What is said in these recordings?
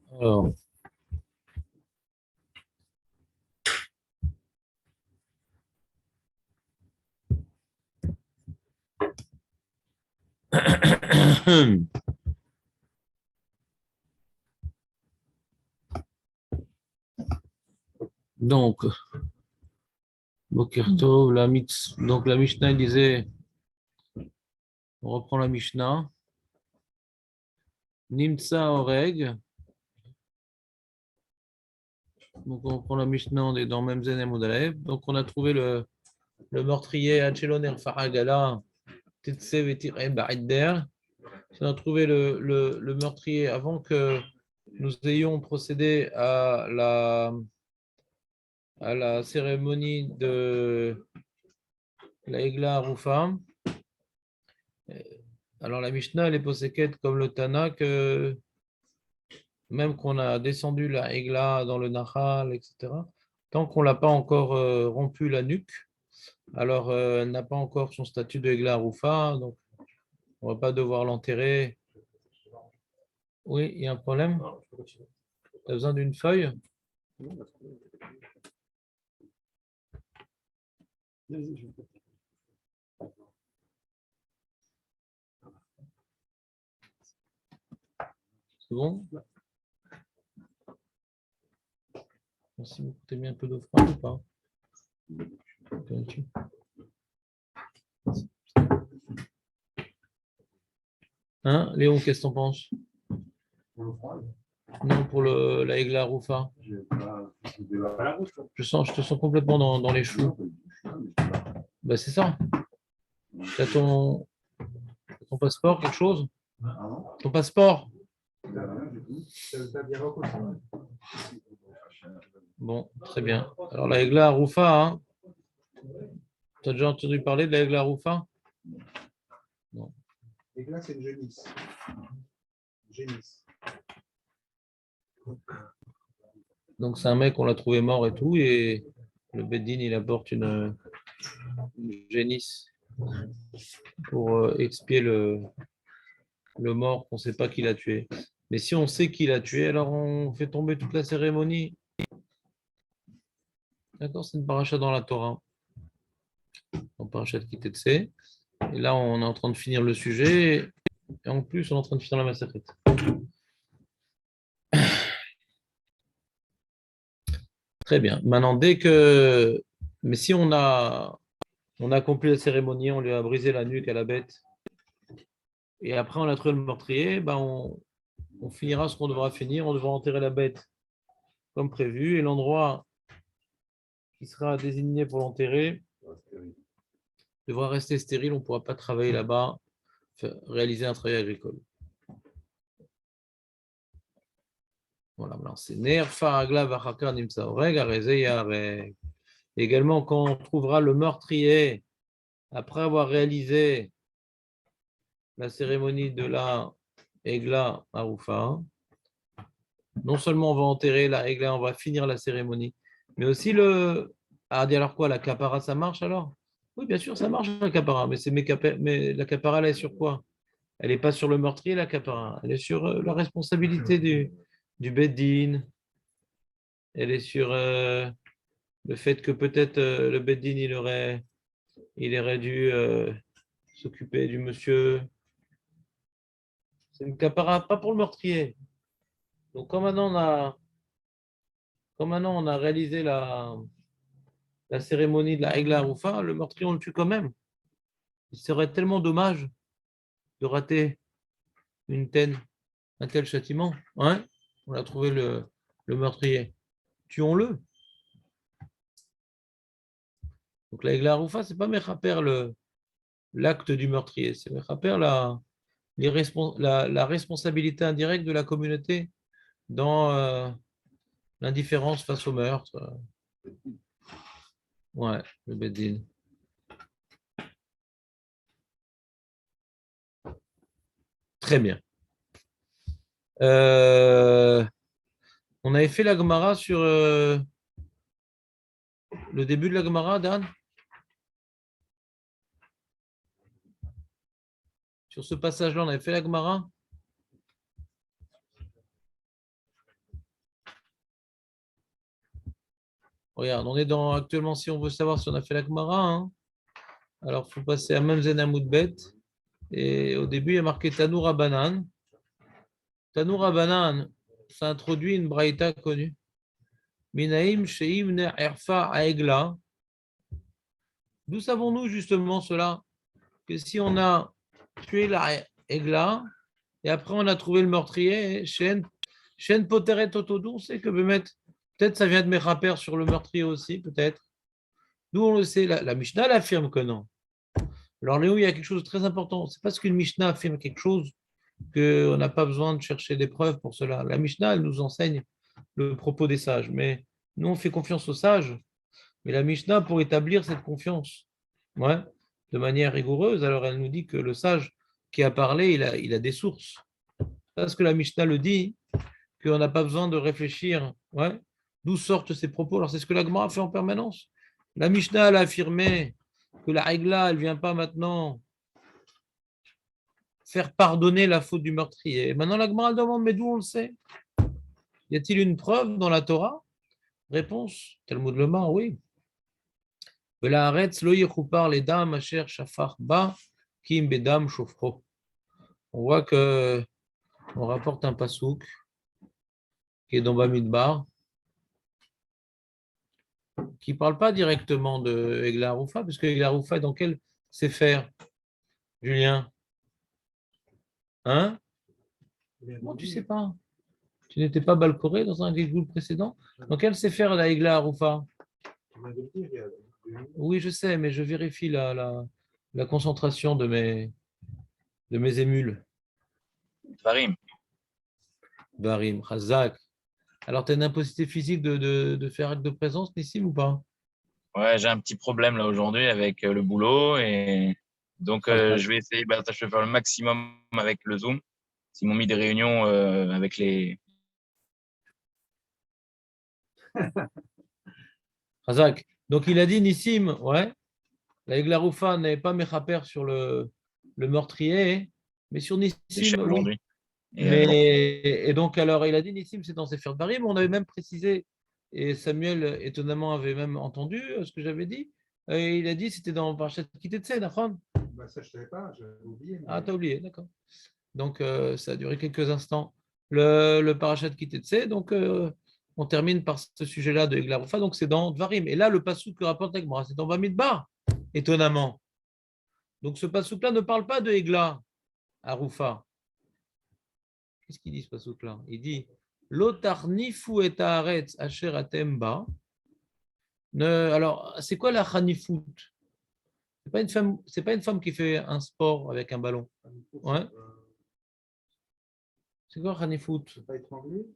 Alors, donc, Boker Tov, donc la Mishnah elle disait, on reprend la Mishnah, Nimtsa Oreg, donc on reprend la Mishnah, on est dans Memzen et Moudalev, donc on a trouvé le meurtrier Acheloner Faragala, Tetsev et Tirem Baridder, on a trouvé le meurtrier avant que nous ayons procédé à la cérémonie de la Egla Arufa. Alors la Mishnah, elle est poséquette comme le Tana, que même qu'on a descendu la Egla dans le Nahal, etc., tant qu'on ne l'a pas encore rompu la nuque, alors elle n'a pas encore son statut de Egla Arufa, donc on ne va pas devoir l'enterrer. Oui, il y a un problème? Tu as besoin d'une feuille? C'est bon? Merci beaucoup. T'as mis un peu d'eau froide ou pas? Hein, Léon, qu'est-ce que t'en penses? Non, pour la Egla Rufa. Je te sens complètement dans les choux. Bah, c'est ça. Tu as ton passeport, quelque chose? Ton passeport? Bon, très bien. Alors, la Egla Rufa, hein, tu as déjà entendu parler de la Egla Rufa? Non. L'égla, c'est une génisse. Génisse. Donc, c'est un mec, on l'a trouvé mort et tout, et le Beddin, il apporte une génisse pour expier le mort qu'on ne sait pas qui l'a tué. Mais si on sait qui l'a tué, alors on fait tomber toute la cérémonie. D'accord, c'est une paracha dans la Torah, en paracha de Kitetse. Et là, on est en train de finir le sujet, et en plus, on est en train de finir la massacre. Très bien. Maintenant, mais si on a accompli la cérémonie, on lui a brisé la nuque à la bête, et après on a trouvé le meurtrier, ben on finira ce qu'on devra finir, on devra enterrer la bête comme prévu, et l'endroit qui sera désigné pour l'enterrer devra rester stérile, on ne pourra pas travailler là-bas, réaliser un travail agricole. Voilà, c'est Nerfa Agla Vachakar Nimsa Oreg, Arezeyare. Également, quand on trouvera le meurtrier, après avoir réalisé la cérémonie de la Egla Arufa, non seulement on va enterrer la Egla, on va finir la cérémonie, mais aussi alors quoi, la capara, ça marche alors? Oui, bien sûr, ça marche la capara, mais la capara, elle est sur quoi? Elle n'est pas sur le meurtrier, la capara. Elle est sur la responsabilité du Beddin. Elle est sur le fait que peut-être le Beddin, il aurait dû s'occuper du monsieur. C'est une capara, pas pour le meurtrier. Donc, comme maintenant on a réalisé la cérémonie de la Egla Arufa, le meurtrier, on le tue quand même. Il serait tellement dommage de rater un tel châtiment. Ouais, on a trouvé le meurtrier. Tuons-le. Donc la Egla Arufa, ce n'est pas Mechaper l'acte du meurtrier, c'est Mechaper la responsabilité indirecte de la communauté dans l'indifférence face au meurtre. Ouais, le Beddin. Très bien. On avait fait la Gemara sur le début de la Gemara, Dan? Sur ce passage-là, on avait fait la Gemara? Regarde, on est actuellement, si on veut savoir si on a fait la Gemara, hein, alors il faut passer à Mamzen Amoudbet. Et au début, il y a marqué Tanoura Banan. Tanoura Banan, ça introduit une braïta connue. Minaim Sheim Ne Erfa Aegla. D'où savons-nous justement cela? Que si on a tué la Aegla, et après on a trouvé le meurtrier, Shen Poteret Otodou, on sait que peut-être ça vient de Mechaper sur le meurtrier aussi, peut-être. D'où on le sait, la Mishnah l'affirme que non. Alors Léo, il y a quelque chose de très important. C'est parce qu'une Mishnah affirme quelque chose qu'on n'a pas besoin de chercher des preuves pour cela. La Mishnah, elle nous enseigne le propos des sages, mais nous, on fait confiance aux sages, mais la Mishnah, pour établir cette confiance, ouais, de manière rigoureuse, alors elle nous dit que le sage qui a parlé, il a des sources. Parce que la Mishnah le dit, qu'on n'a pas besoin de réfléchir, ouais, d'où sortent ces propos. Alors c'est ce que la Gemara fait en permanence. La Mishnah, elle a affirmé que la règle-là, elle ne vient pas maintenant faire pardonner la faute du meurtrier. Maintenant, la Gemara demande, mais d'où on le sait? Y a-t-il une preuve dans la Torah? Réponse, Talmud Lomar, oui. On voit que on rapporte un pasouk qui est dans Bamidbar, qui ne parle pas directement de Egla Aroufa, parce que Egla Aroufa est dans quel Sefer, Julien? Hein? Comment tu ne sais pas? Tu n'étais pas balcoré dans un Gilgoul précédent? Dans quel Sefer la Egla Aroufa? Oui, je sais, mais je vérifie la concentration de mes émules. Farim. Barim, Khazak. Alors, tu as une impossibilité physique de faire acte de présence, Nissim, ou pas? Ouais, j'ai un petit problème là aujourd'hui avec le boulot et donc je vais essayer, je vais faire le maximum avec le Zoom. Ils m'ont mis des réunions avec les. Khazak. Donc, il a dit, Nissim, ouais, la Eglaroufa n'avait pas Mechaper sur le meurtrier, mais sur Des chefs Nissim, oui. aujourd'hui. Et donc, alors, il a dit Nissim, c'est dans Sefer Barim. On avait même précisé, et Samuel, étonnamment, avait même entendu ce que j'avais dit. Et il a dit c'était dans Parashat Kitetse, d'accord? Ça, je ne savais pas, j'avais oublié. Ah, t'as oublié, d'accord. Donc, ça a duré quelques instants. Le Parashat Kitetse, donc, on termine par ce sujet-là de Eglaroufa. Donc, c'est dans Dvarim. Et là, le passouk que rapporte Egmara, c'est dans Bamidbar, étonnamment. Donc, ce passouk-là ne parle pas de Egla Aroufa. Qu'est-ce qu'il dit ce passouk-là? Il dit Lotarnifu et haaretz asher atemba. Alors, c'est quoi la chanifout? C'est pas une femme qui fait un sport avec un ballon. Ouais. C'est quoi chanifout? C'est pas étranglé?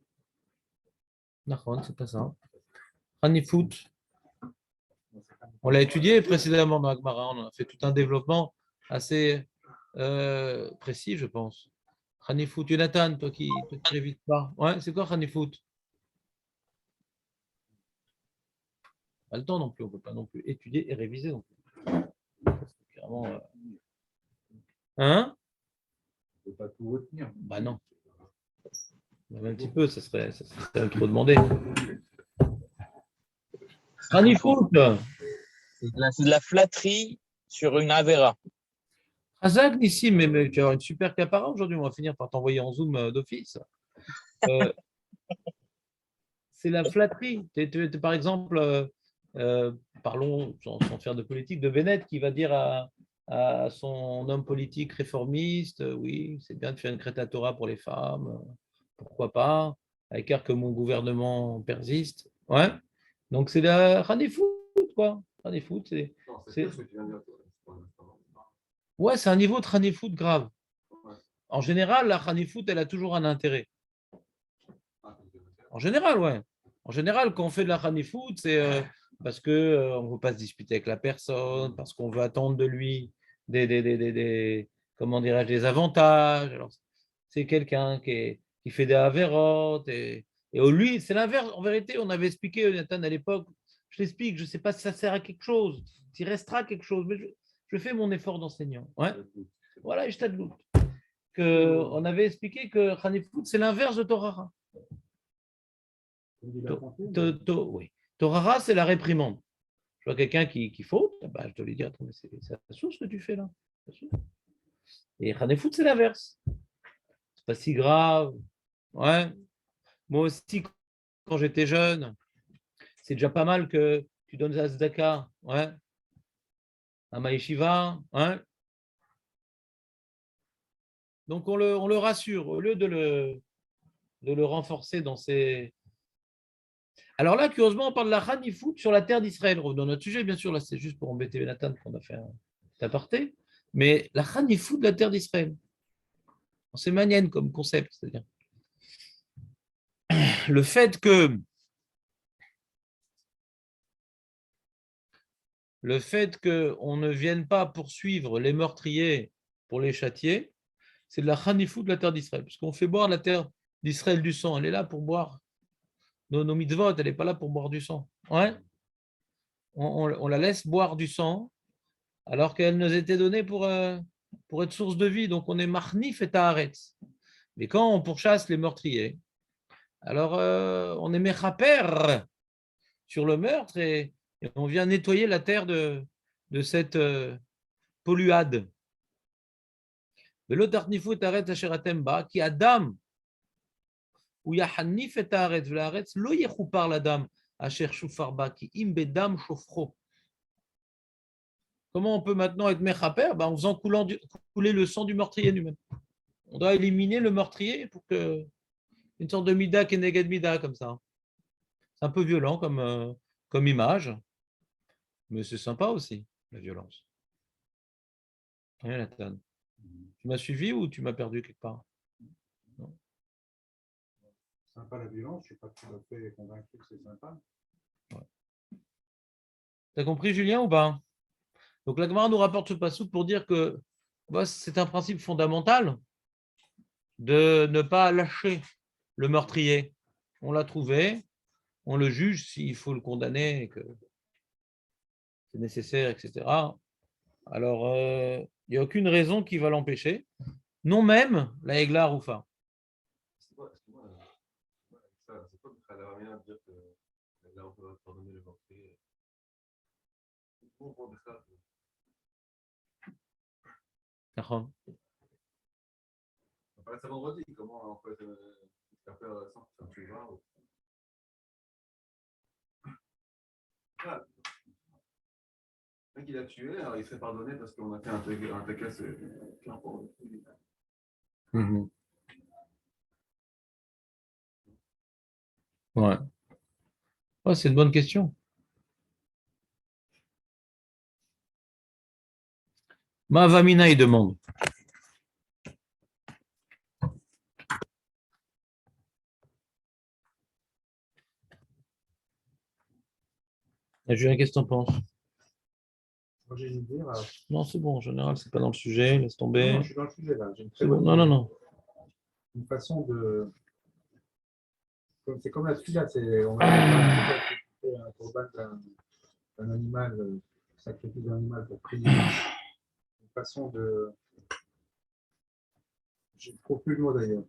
Non, c'est pas ça. Chanifout. On l'a étudié précédemment dans Agmara. On a fait tout un développement assez précis, je pense. Chanifout. Jonathan, toi qui révises pas. Ouais, c'est quoi chanifout? Pas le temps non plus. On ne peut pas non plus étudier et réviser non plus. C'est clairement. Hein? On ne peut pas tout retenir. Bah non. Même un petit peu, ça serait trop demandé. Ranifout. C'est de la flatterie sur une Avera. Razak, ici, mais tu as une super capara aujourd'hui. On va finir par t'envoyer en Zoom d'office. C'est la flatterie. Par exemple, parlons sans faire de politique, de Bennett qui va dire à son homme politique réformiste, oui, c'est bien de faire une crétatora pour les femmes, pourquoi pas, à l'écart que mon gouvernement persiste. Ouais. Donc c'est la Ranifout, quoi. Ranifout, c'est. Ouais, c'est un niveau de Ranifout grave. En général, la Ranifout, elle a toujours un intérêt. En général, ouais. En général, quand on fait de la Ranifout, c'est parce qu'on ne veut pas se disputer avec la personne, parce qu'on veut attendre de lui comment dirais-je, des avantages. Alors, c'est quelqu'un qui fait des avérotes. Et lui, c'est l'inverse. En vérité, on avait expliqué, Nathan, à l'époque, je l'explique, je ne sais pas si ça sert à quelque chose, s'il restera quelque chose, mais je fais mon effort d'enseignant. Ouais. Voilà, je t'adloute. On avait expliqué que Ranifout, c'est l'inverse de Torah. Oui. Torara, c'est la réprimande. Je vois quelqu'un qui faute, bah, je dois lui dire, attends, mais c'est assourd ce que tu fais là. Et Khanefout, c'est l'inverse. C'est pas si grave. Ouais. Moi aussi, quand j'étais jeune, c'est déjà pas mal que tu donnes à Zdaka, ouais, à Maïshiva, ouais. Donc on le rassure, au lieu de le renforcer dans ses. Alors là, curieusement, on parle de la Khanifout sur la terre d'Israël. Dans notre sujet, bien sûr, là, c'est juste pour embêter Nathan qu'on a fait un aparté. Mais la Khanifout de la terre d'Israël. C'est manienne comme concept, c'est-à-dire le fait qu'on ne vienne pas poursuivre les meurtriers pour les châtier, c'est de la Khanifout de la terre d'Israël. Parce qu'on fait boire la terre d'Israël du sang. Elle est là pour boire nos mitzvot, elle n'est pas là pour boire du sang. Ouais. On la laisse boire du sang alors qu'elle nous était donnée pour être source de vie. Donc on est marnif et ta'aretz. Mais quand on pourchasse les meurtriers, alors on est mechaper sur le meurtre et on vient nettoyer la terre de cette polluade. Qui Adam ou Yahannif et Ta'aretz, V'la'aretz lo yechupar l'Adam asher shufar ba ki im bedam shofro. Comment on peut maintenant être mechaper? En faisant couler le sang du meurtrier lui-même. On doit éliminer le meurtrier pour que une sorte de mida keneged mida comme ça. C'est un peu violent comme image, mais c'est sympa aussi, la violence. Rien, Nathan. Tu m'as suivi ou tu m'as perdu quelque part? Non. Sympa la violence, je ne suis pas tout à fait convaincu que c'est sympa. Ouais. Tu as compris, Julien, ou pas? Donc la Gemara nous rapporte ce passage pour dire que c'est un principe fondamental de ne pas lâcher le meurtrier. On l'a trouvé, on le juge s'il faut le condamner, que c'est nécessaire, etc. Alors, il n'y a aucune raison qui va l'empêcher, non même la Egla Roufa. C'est quoi ça n'a rien à dire que là on peut pardonner le meurtrier. Pourquoi ça? D'accord. On parlait ça vendredi, comment on peut faire sans faire plus grave. Le mec il a tué, alors il serait pardonné parce qu'on a fait un TK, c'est plein pour Mmh. Ouais. Ouais, c'est une bonne question. Mavamina, il demande. Julien, qu'est-ce que tu en penses? Moi, j'ai une idée. Non, c'est bon, en général, c'est pas dans le sujet, laisse tomber. Non, je suis dans le sujet là. J'ai une très C'est bon. bonne idée. Non. Une façon de. C'est comme la suite là, on va faire un corban d'un animal, sacrifice d'un animal pour prier. Une façon de. Je ne trouve plus le mot d'ailleurs.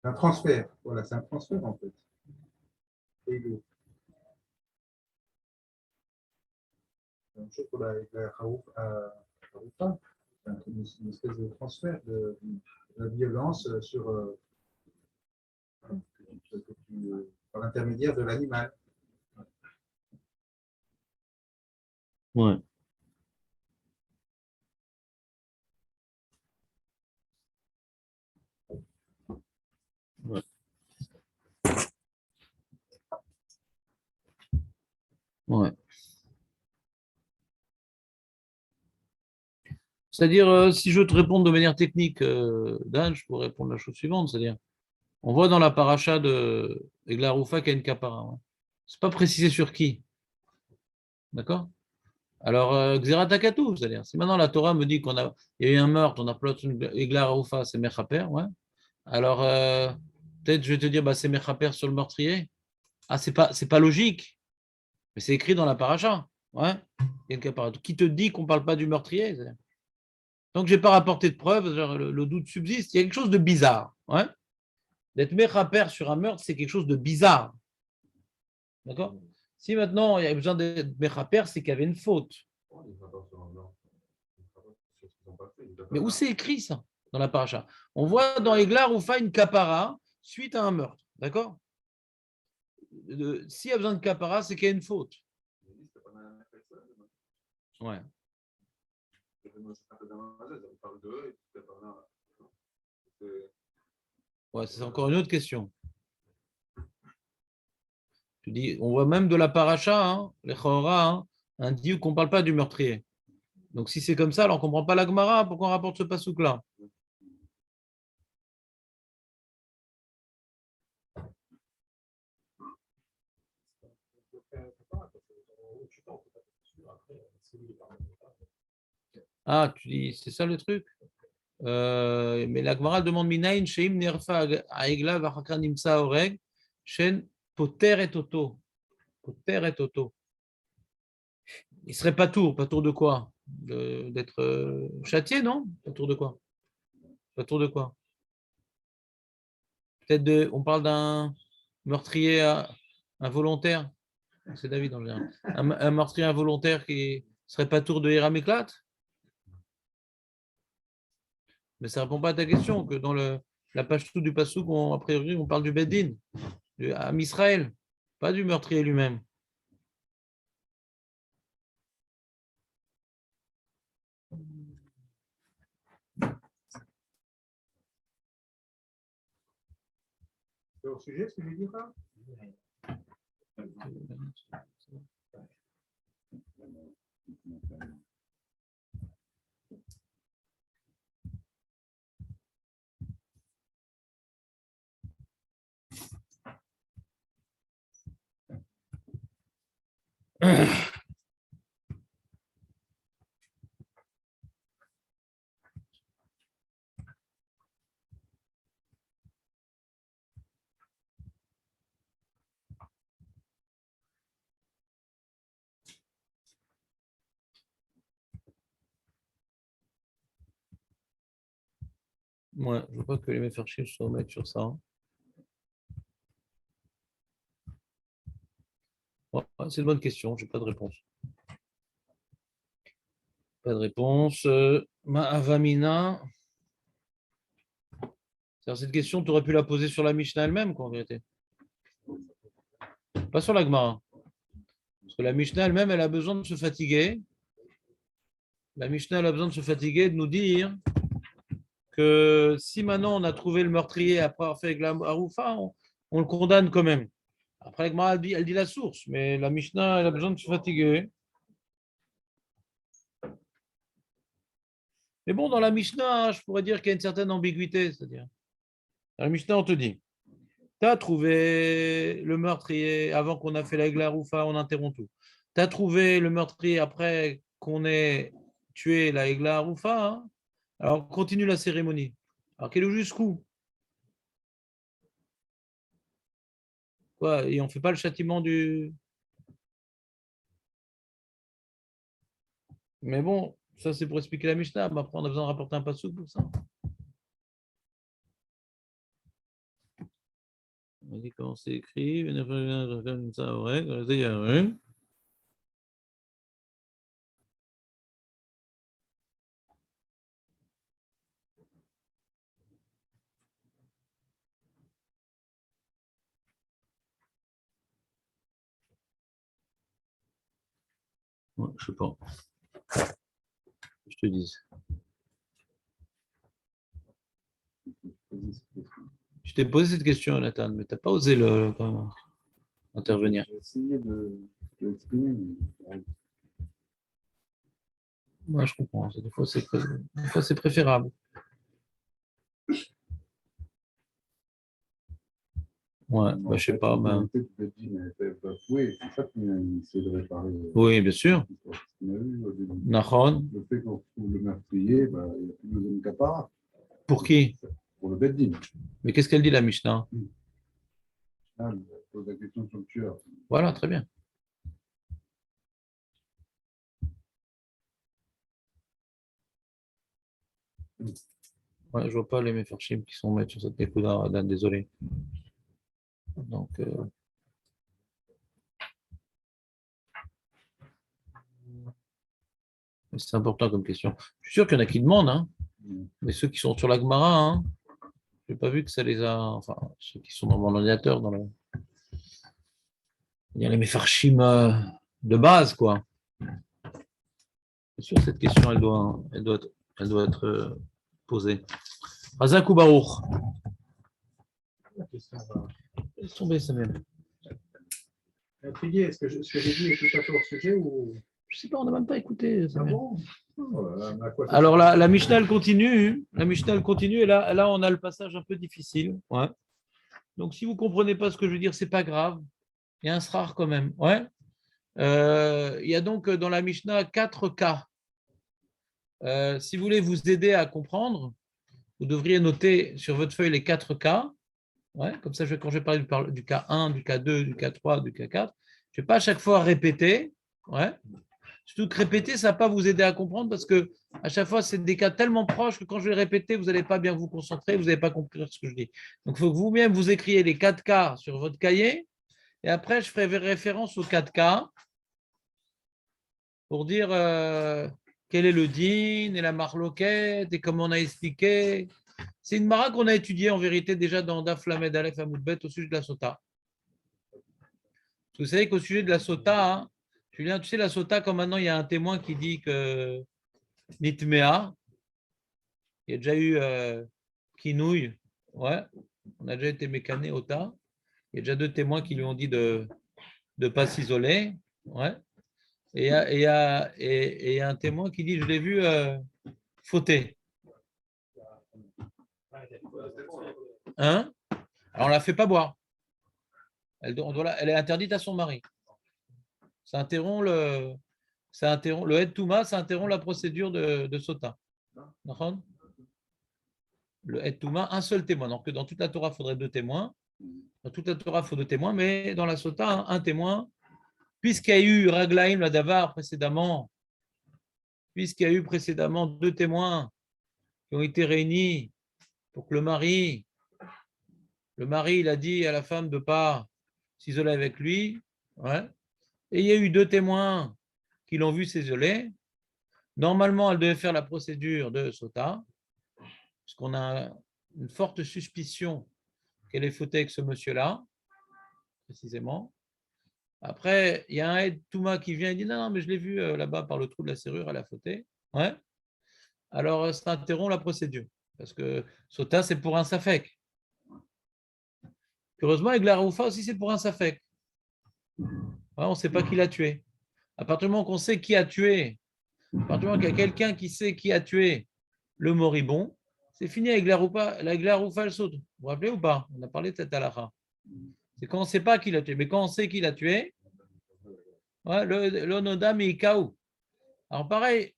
Un transfert. Voilà, c'est un transfert en fait. Et le. Une chose pour la Haroufa, une espèce de transfert de la violence sur par l'intermédiaire de l'animal. Ouais. Ouais. Ouais. C'est-à-dire, si je te réponds de manière technique, Dan, je pourrais répondre la chose suivante, c'est-à-dire, on voit dans la paracha de Egla Roufa qu'il y a une capara. Ouais. C'est pas précisé sur qui. D'accord? Alors, Xeratakatu, c'est-à-dire, si maintenant la Torah me dit il y a eu un meurtre, on a plot une Egla Roufa, c'est Mechaper, ouais. Alors, peut-être je vais te dire, c'est Mechaper sur le meurtrier. Ah, c'est pas logique, mais c'est écrit dans la paracha. Ouais. Il y a une capara. Qui te dit qu'on ne parle pas du meurtrier? Donc, je n'ai pas rapporté de preuves, le doute subsiste. Il y a quelque chose de bizarre. Ouais. D'être mechaper sur un meurtre, c'est quelque chose de bizarre. D'accord? Si maintenant il y a besoin d'être mechaper, c'est qu'il y avait une faute. Mais où c'est écrit ça dans la paracha? On voit dans Egla Roufa une kapara suite à un meurtre. D'accord? S'il y a besoin de kapara, c'est qu'il y a une faute. Ouais. Ouais, c'est encore une autre question. Tu dis, on voit même de la paracha, hein, les chora, hein, un dieu qu'on ne parle pas du meurtrier. Donc si c'est comme ça, alors on ne comprend pas la Gemara, pourquoi on rapporte ce pasouk-là? Ah, tu dis, c'est ça le truc? Mais la Gemara demande Minaïn, Sheim Nerfa Aegla Vachakra Nimsa Oreg, Shen Poter et Toto. Poter et Toto. Il serait pas tour de quoi? D'être châtié, non? Pas tour de quoi? Pas tour de quoi? Peut-être on parle d'un meurtrier involontaire. C'est David en général. Un meurtrier involontaire qui serait pas tour de Hiram éclate? Mais ça ne répond pas à ta question, que dans la page tout du Passouk, a priori, on parle du Beddin, du Am Israël, pas du meurtrier lui-même. C'est au sujet ce que je dis là? Ouais, je ne veux pas que les Mefarchim se remettent sur ça. Ouais, c'est une bonne question, je n'ai pas de réponse. Pas de réponse. Ma'avamina. Cette question, tu aurais pu la poser sur la Mishnah elle-même, quoi, en vérité. Pas sur la Gemara. Parce que la Mishnah elle-même, elle a besoin de se fatiguer. La Mishnah, elle a besoin de se fatiguer, de nous dire que si maintenant on a trouvé le meurtrier après avoir fait la Haroufa, on le condamne quand même. Après, la Gemara, elle dit la source, mais la Mishnah, elle a besoin de se fatiguer. Mais bon, dans la Mishnah, je pourrais dire qu'il y a une certaine ambiguïté. C'est-à-dire, dans la Mishnah, on te dit, tu as trouvé le meurtrier avant qu'on a fait la Eglaroufa, on interrompt tout. Tu as trouvé le meurtrier après qu'on ait tué la Eglaroufa, hein, alors on continue la cérémonie. Alors, quel est jusqu'où? Quoi, et on ne fait pas le châtiment du. Mais bon, ça c'est pour expliquer la Mishnah. Mais après, on a besoin de rapporter un passouk pour ça. On dit comment c'est écrit. Ouais, je sais pas. Je te dis. Je t'ai posé cette question, Nathan, mais tu n'as pas osé intervenir. J'ai essayé de l'exprimer, mais Moi, je comprends. Des fois, c'est préférable. Ouais, bah, je sais pas. Ben. C'est ça qu'on a essayé de réparer. Oui, bien sûr. Nahon. Le fait qu'on trouve le meurtrier, bah, il n'y a plus besoin de capara. Pour qui? Pour le Beddin. Mais qu'est-ce qu'elle dit, la Mishnah? Ah, elle pose la question sur le tueur. Voilà, très bien. Ouais, je vois pas les Mefarshim qui sont mettre sur cette Nekuda, désolé. Donc, c'est important comme question. Je suis sûr qu'il y en a qui demandent, hein, mais ceux qui sont sur la Gemara, hein, je n'ai pas vu que ça les a. Enfin, ceux qui sont dans mon ordinateur, il y a les Mefarshim de base, quoi. C'est sûr, cette question, elle doit être posée. Razak ou Baruch? La question va. Laisse tomber ça même. Intrigué, est-ce que j'ai dit est tout à fait hors sujet ou. Je sais pas, on n'a même pas écouté. Ah bon? Oh là là, à quoi ça Alors, sert? la Mishnah, elle continue. La Mishnah, elle continue. Et là, on a le passage un peu difficile. Ouais. Donc, si vous ne comprenez pas ce que je veux dire, ce n'est pas grave. Il y a un srar quand même. Ouais. Il y a donc dans la Mishnah 4 cas. Si vous voulez vous aider à comprendre, vous devriez noter sur votre feuille les 4 cas. Ouais, comme ça, quand je vais parler du cas 1, du cas 2, du cas 3, du cas 4, je ne vais pas à chaque fois répéter. Ouais. Surtout que répéter, ça ne va pas vous aider à comprendre parce que à chaque fois, c'est des cas tellement proches que quand je vais répéter, vous n'allez pas bien vous concentrer, vous n'allez pas comprendre ce que je dis. Donc, il faut que vous-même vous écriez les 4 cas sur votre cahier et après, je ferai référence aux 4 cas pour dire quel est le din et la marloquette et comment on a expliqué. C'est une mara qu'on a étudiée en vérité déjà dans Daf Lamed Aleph Amoudbet au sujet de la sota. Vous savez qu'au sujet de la sota, hein, Julien, tu sais, la sota, comme maintenant il y a un témoin qui dit que Nitmea, il y a déjà eu Kinouille, ouais, on a déjà été mécané au tas. Il y a déjà 2 témoins qui lui ont dit de ne pas s'isoler, ouais. Et il y a un témoin qui dit je l'ai vu fauter. Hein? Alors on ne la fait pas boire. Elle est interdite à son mari. Ça interrompt le Ed Touma, ça interrompt la procédure de Sota. Le Ed Touma, un seul témoin. Donc dans toute la Torah, il faudrait 2 témoins. Dans toute la Torah, il faut 2 témoins, mais dans la Sota, un témoin. Puisqu'il y a eu Raglaim la Davar précédemment, puisqu'il y a eu précédemment 2 témoins qui ont été réunis pour que le mari, il a dit à la femme de ne pas s'isoler avec lui, ouais. Et il y a eu 2 témoins qui l'ont vu s'isoler. Normalement, elle devait faire la procédure de Sota, parce qu'on a une forte suspicion qu'elle est fautée avec ce monsieur-là, précisément. Après, il y a un Ed Touma qui vient et dit non, mais je l'ai vu là-bas par le trou de la serrure, elle a fauté. Ouais. Alors, ça interrompt la procédure, parce que Sota, c'est pour un Safek. Heureusement, avec la Raoufa aussi, c'est pour un Safek. Ouais, on ne sait pas qui l'a tué. À partir du moment qu'on sait qui a tué, à partir du moment qu'il y a quelqu'un qui sait qui a tué le moribond, c'est fini avec la Roufa, elle saute. Vous vous rappelez ou pas? On a parlé de cette halakha. C'est quand on ne sait pas qui l'a tué. Mais quand on sait qui l'a tué, ouais, l'onodam est kaou. Alors pareil,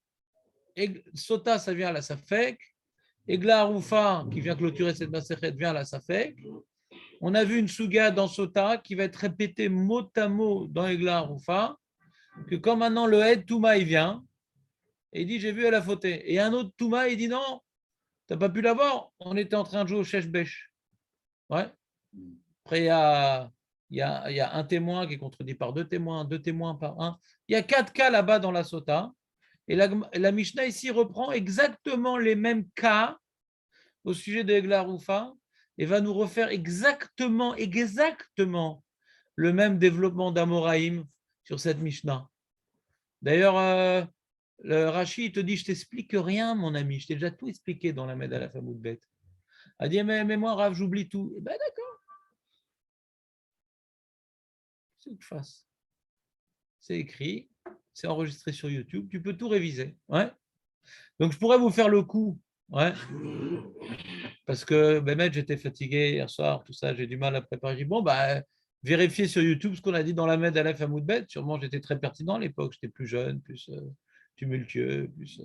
Sota, ça vient à la Safek. Egla Roufa, qui vient clôturer cette massacre, vient à la Safek. On a vu une souga dans Sota qui va être répétée mot à mot dans Egla Roufa, que quand maintenant le Ed Touma il vient, et il dit j'ai vu elle a fauté. Et un autre Touma, il dit non, tu n'as pas pu l'avoir, on était en train de jouer au Chèche-Bêche. Ouais. Après, il y a un témoin qui est contredit par 2 témoins, 2 témoins par 1. Il y a 4 cas là-bas dans la Sota. Et la Mishnah ici reprend exactement les mêmes cas au sujet de Egla Roufa et va nous refaire exactement le même développement d'Amoraïm sur cette Mishnah. D'ailleurs, le Rashi te dit je t'explique rien, mon ami, je t'ai déjà tout expliqué dans la Med à la Famoud Bet. Elle dit mais moi, Rav, j'oublie tout. Eh bien, d'accord. C'est une face. C'est écrit, c'est enregistré sur YouTube, tu peux tout réviser. Ouais. Donc, je pourrais vous faire le coup. Ouais. Parce que j'étais fatigué hier soir, tout ça, j'ai du mal à préparer. J'ai dit, bon, vérifiez sur YouTube ce qu'on a dit dans la Med Aleph Hamoudbet. Sûrement, j'étais très pertinent à l'époque, j'étais plus jeune, plus tumultueux, plus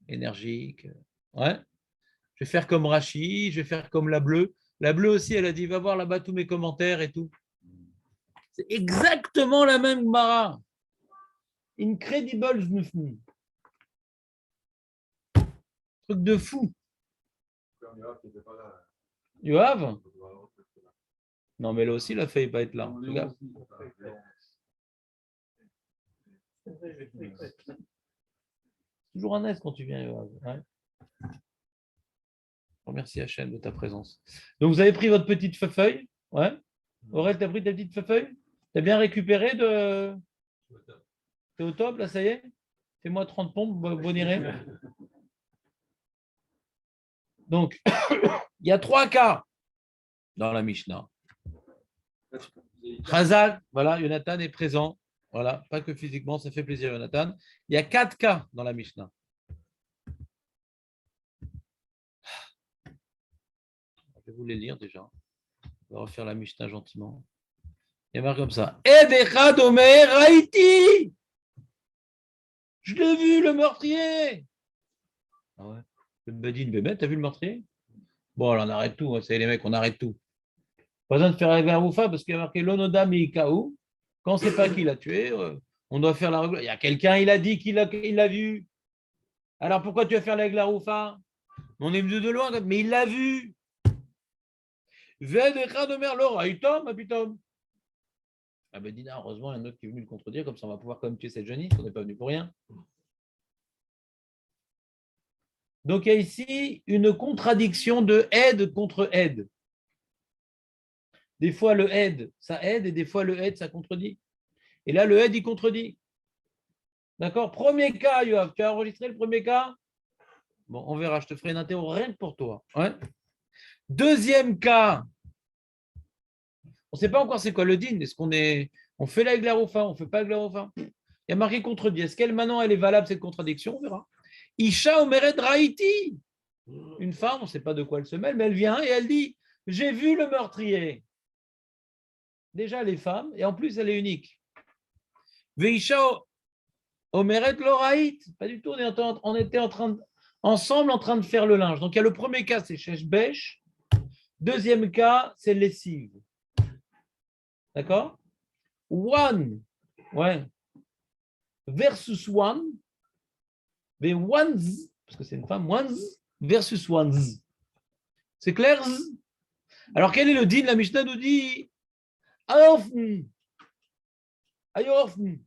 énergique. Ouais. Je vais faire comme Rachi, je vais faire comme la bleue. La bleue aussi, elle a dit, va voir là-bas tous mes commentaires et tout. C'est exactement la même Mara. Incredible Znufni. Truc de fou. Yoav qui n'était pas là. Yoav? Non, mais là aussi, il a failli pas être là. Non, Regarde. Léon aussi. Toujours un S quand tu viens, Yoav. Ouais. Remercie Hachem de ta présence. Donc, vous avez pris votre petite feuille. Ouais. Aurel, tu as pris ta petite feuille? Tu as bien récupéré de. T'es au top, là, ça y est? Fais-moi 30 pompes, Boniré. Donc, il y a 3 cas dans la Mishnah. Chazal, voilà, Jonathan est présent. Voilà, pas que physiquement, ça fait plaisir, Jonathan. Il y a 4 cas dans la Mishnah. Je vais vous les lire déjà. On va refaire la Mishnah gentiment. Il y a marqué comme ça. Edechad Omer Haïti. Je l'ai vu, le meurtrier. Ah ouais. Le Bedin Bémet, t'as vu le meurtrier? Bon, alors on arrête tout. C'est les mecs, on arrête tout. Pas besoin de faire la Roufa parce qu'il y a marqué l'Onoda Meikaou. Quand on ne sait pas qui l'a tué, on doit faire la règle. Il y a quelqu'un, il a dit qu'il l'a vu. Alors pourquoi tu vas faire la Roufa? On est venu de loin, mais il l'a vu. Vedechad Omer Lo Haïtom, Abitom. Ah ben Dina, heureusement, il y en a un autre qui est venu le contredire, comme ça on va pouvoir quand même tuer cette jeunisse, on n'est pas venu pour rien. Donc il y a ici une contradiction de aide contre aide. Des fois le aide, ça aide, et des fois le aide, ça contredit. Et là, le aide, il contredit. D'accord? Premier cas, Yoav, tu as enregistré le premier cas? Bon, on verra, je te ferai une interro rien que pour toi. Ouais. Deuxième cas, on ne sait pas encore c'est quoi le din. Est-ce on fait la glaroufa, on ne fait pas la glaroufa? Il y a marqué contredit. Est-ce qu'elle maintenant elle est valable cette contradiction? On verra. Isha Omeret Raïti. Une femme, on ne sait pas de quoi elle se mêle, mais elle vient et elle dit j'ai vu le meurtrier. Déjà, elle est femme et en plus, elle est unique. Veisha Omeret Loraït. Pas du tout, on était ensemble en train de faire le linge. Donc, il y a le premier cas, c'est Sheshbesh. Deuxième cas, c'est lessive. D'accord? One, ouais, versus one, mais ones, parce que c'est une femme, ones versus ones. C'est clair? Alors, quel est le din? La Mishnah nous dit Ayorfn. Ayorfn.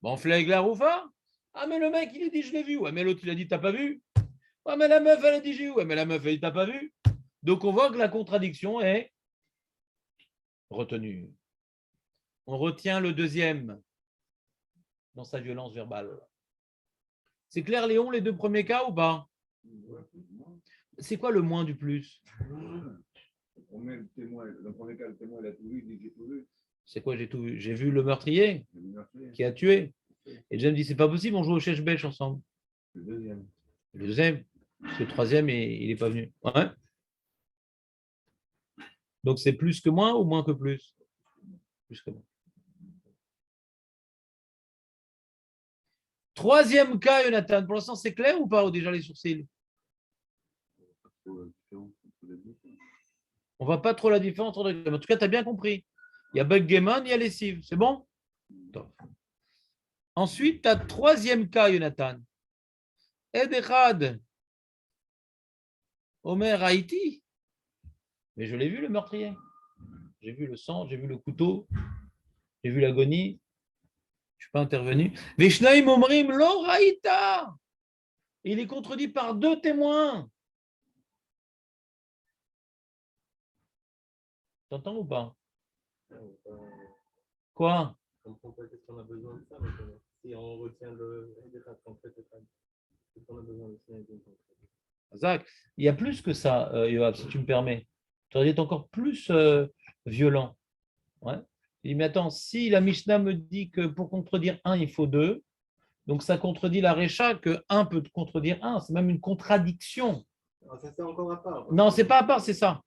Bon, on fait avec la roufa. Ah, mais le mec, il a dit je l'ai vu. Ouais, mais l'autre, il a dit t'as pas vu. Ouais, mais la meuf, elle a dit j'ai vu. Ouais, mais la meuf, elle dit t'as pas vu. Donc, on voit que la contradiction est retenue. On retient le deuxième dans sa violence verbale. C'est clair, Léon, les deux premiers cas ou pas? C'est quoi le moins du plus? On met le témoin, dans le premier cas, le témoin, il a tout vu, il dit j'ai tout vu. C'est quoi j'ai tout vu? J'ai vu le meurtrier Le meurtrier. qui a tué. Et James dit c'est pas possible, on joue au Cheshbesh ensemble. Le deuxième. Le deuxième, parce que le troisième, il n'est pas venu. Ouais. Donc c'est plus que moins ou moins que plus? Plus que moins. Troisième cas, Jonathan. Pour l'instant, c'est clair ou pas, ou déjà les sourcils? On ne voit pas trop la différence entre les deux. En tout cas, tu as bien compris. Il y a Backgammon, il y a lessive. C'est bon? Top. Ensuite, tu as troisième cas, Jonathan. Edechad. Omer Haïti. Mais je l'ai vu, le meurtrier. J'ai vu le sang, j'ai vu le couteau, j'ai vu l'agonie. Je ne suis pas intervenu. Veshnaim Omrim Lo Raïta. Il est contredit par deux témoins. T'entends ou pas? Quoi? Je ne comprends pas qu'est-ce qu'on a besoin de ça maintenant. Si on retient le concret, qu'est-ce qu'on a besoin de ça? Zach, il y a plus que ça, Yoav, si tu me permets. Tu aurais été encore plus violent. Ouais. Il dit, mais attends, si la Mishnah me dit que pour contredire un, il faut deux, donc ça contredit la Récha que un peut contredire un. C'est même une contradiction. Alors, ça, c'est encore à part. Non, c'est pas à part, c'est ça.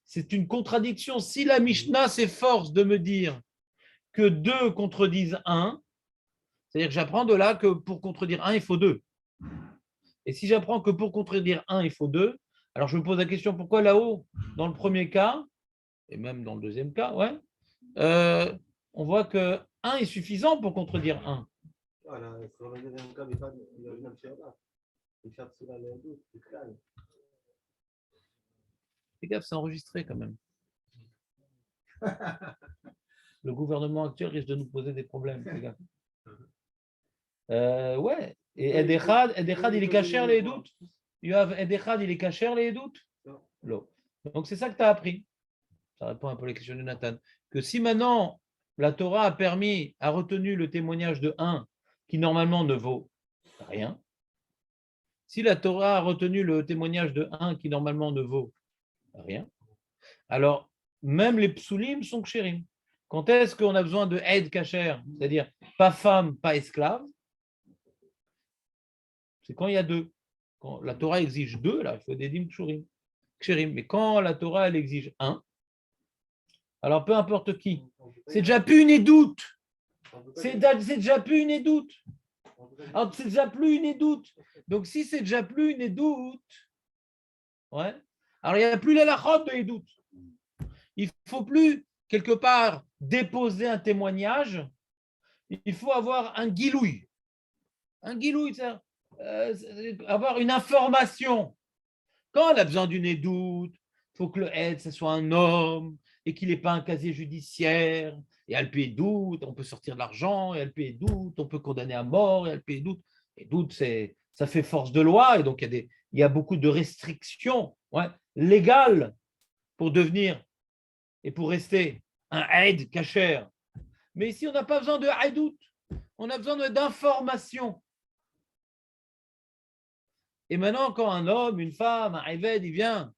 C'est une contradiction. Si la Mishnah s'efforce de me dire que deux contredisent un, c'est-à-dire que j'apprends de là que pour contredire un, il faut deux. Et si j'apprends que pour contredire un, il faut deux, alors je me pose la question, pourquoi là-haut, dans le premier cas, et même dans le deuxième cas, ouais, on voit que un est suffisant pour contredire un. Voilà, sur le deuxième cas, il y a une observation. Il cherche sur la doute, c'est clair. Fais gaffe, c'est enregistré quand même. Le gouvernement actuel risque de nous poser des problèmes. Fais gaffe. Ouais. Et Ed Echad, il est caché les doutes. You have Ed Echad, il est caché les doutes. Non. Donc c'est ça que tu as appris. Ça répond un peu à la question de Nathan. Que si maintenant la Torah a retenu le témoignage de 1 qui normalement ne vaut rien, si la Torah a retenu le témoignage de 1 qui normalement ne vaut rien, alors même les psulim sont kshérim. Quand est-ce qu'on a besoin de aide kasher, c'est-à-dire pas femme, pas esclave? C'est quand il y a 2. Quand la Torah exige 2, là, il faut des dim kshérim. Mais quand la Torah elle exige 1, alors peu importe qui, c'est déjà plus une édoute. C'est déjà plus une édoute. Alors, c'est déjà plus une édoute. Donc, si c'est déjà plus une édoute, ouais, alors il n'y a plus les lachot de édoute. Il ne faut plus, quelque part, déposer un témoignage. Il faut avoir un guilouille. Un guilouille, c'est avoir une information. Quand on a besoin d'une édoute, il faut que le aide, ce soit un homme et qu'il n'ait pas un casier judiciaire. Et elle paye doute, on peut sortir de l'argent, et elle paye doute, on peut condamner à mort, et elle paye doute. Et doute, ça fait force de loi, et donc il y a beaucoup de restrictions légales pour devenir et pour rester un aide cachère. Mais ici, on n'a pas besoin de aïdout, on a besoin d'informations. Et maintenant, quand un homme, une femme, un évêque, il vient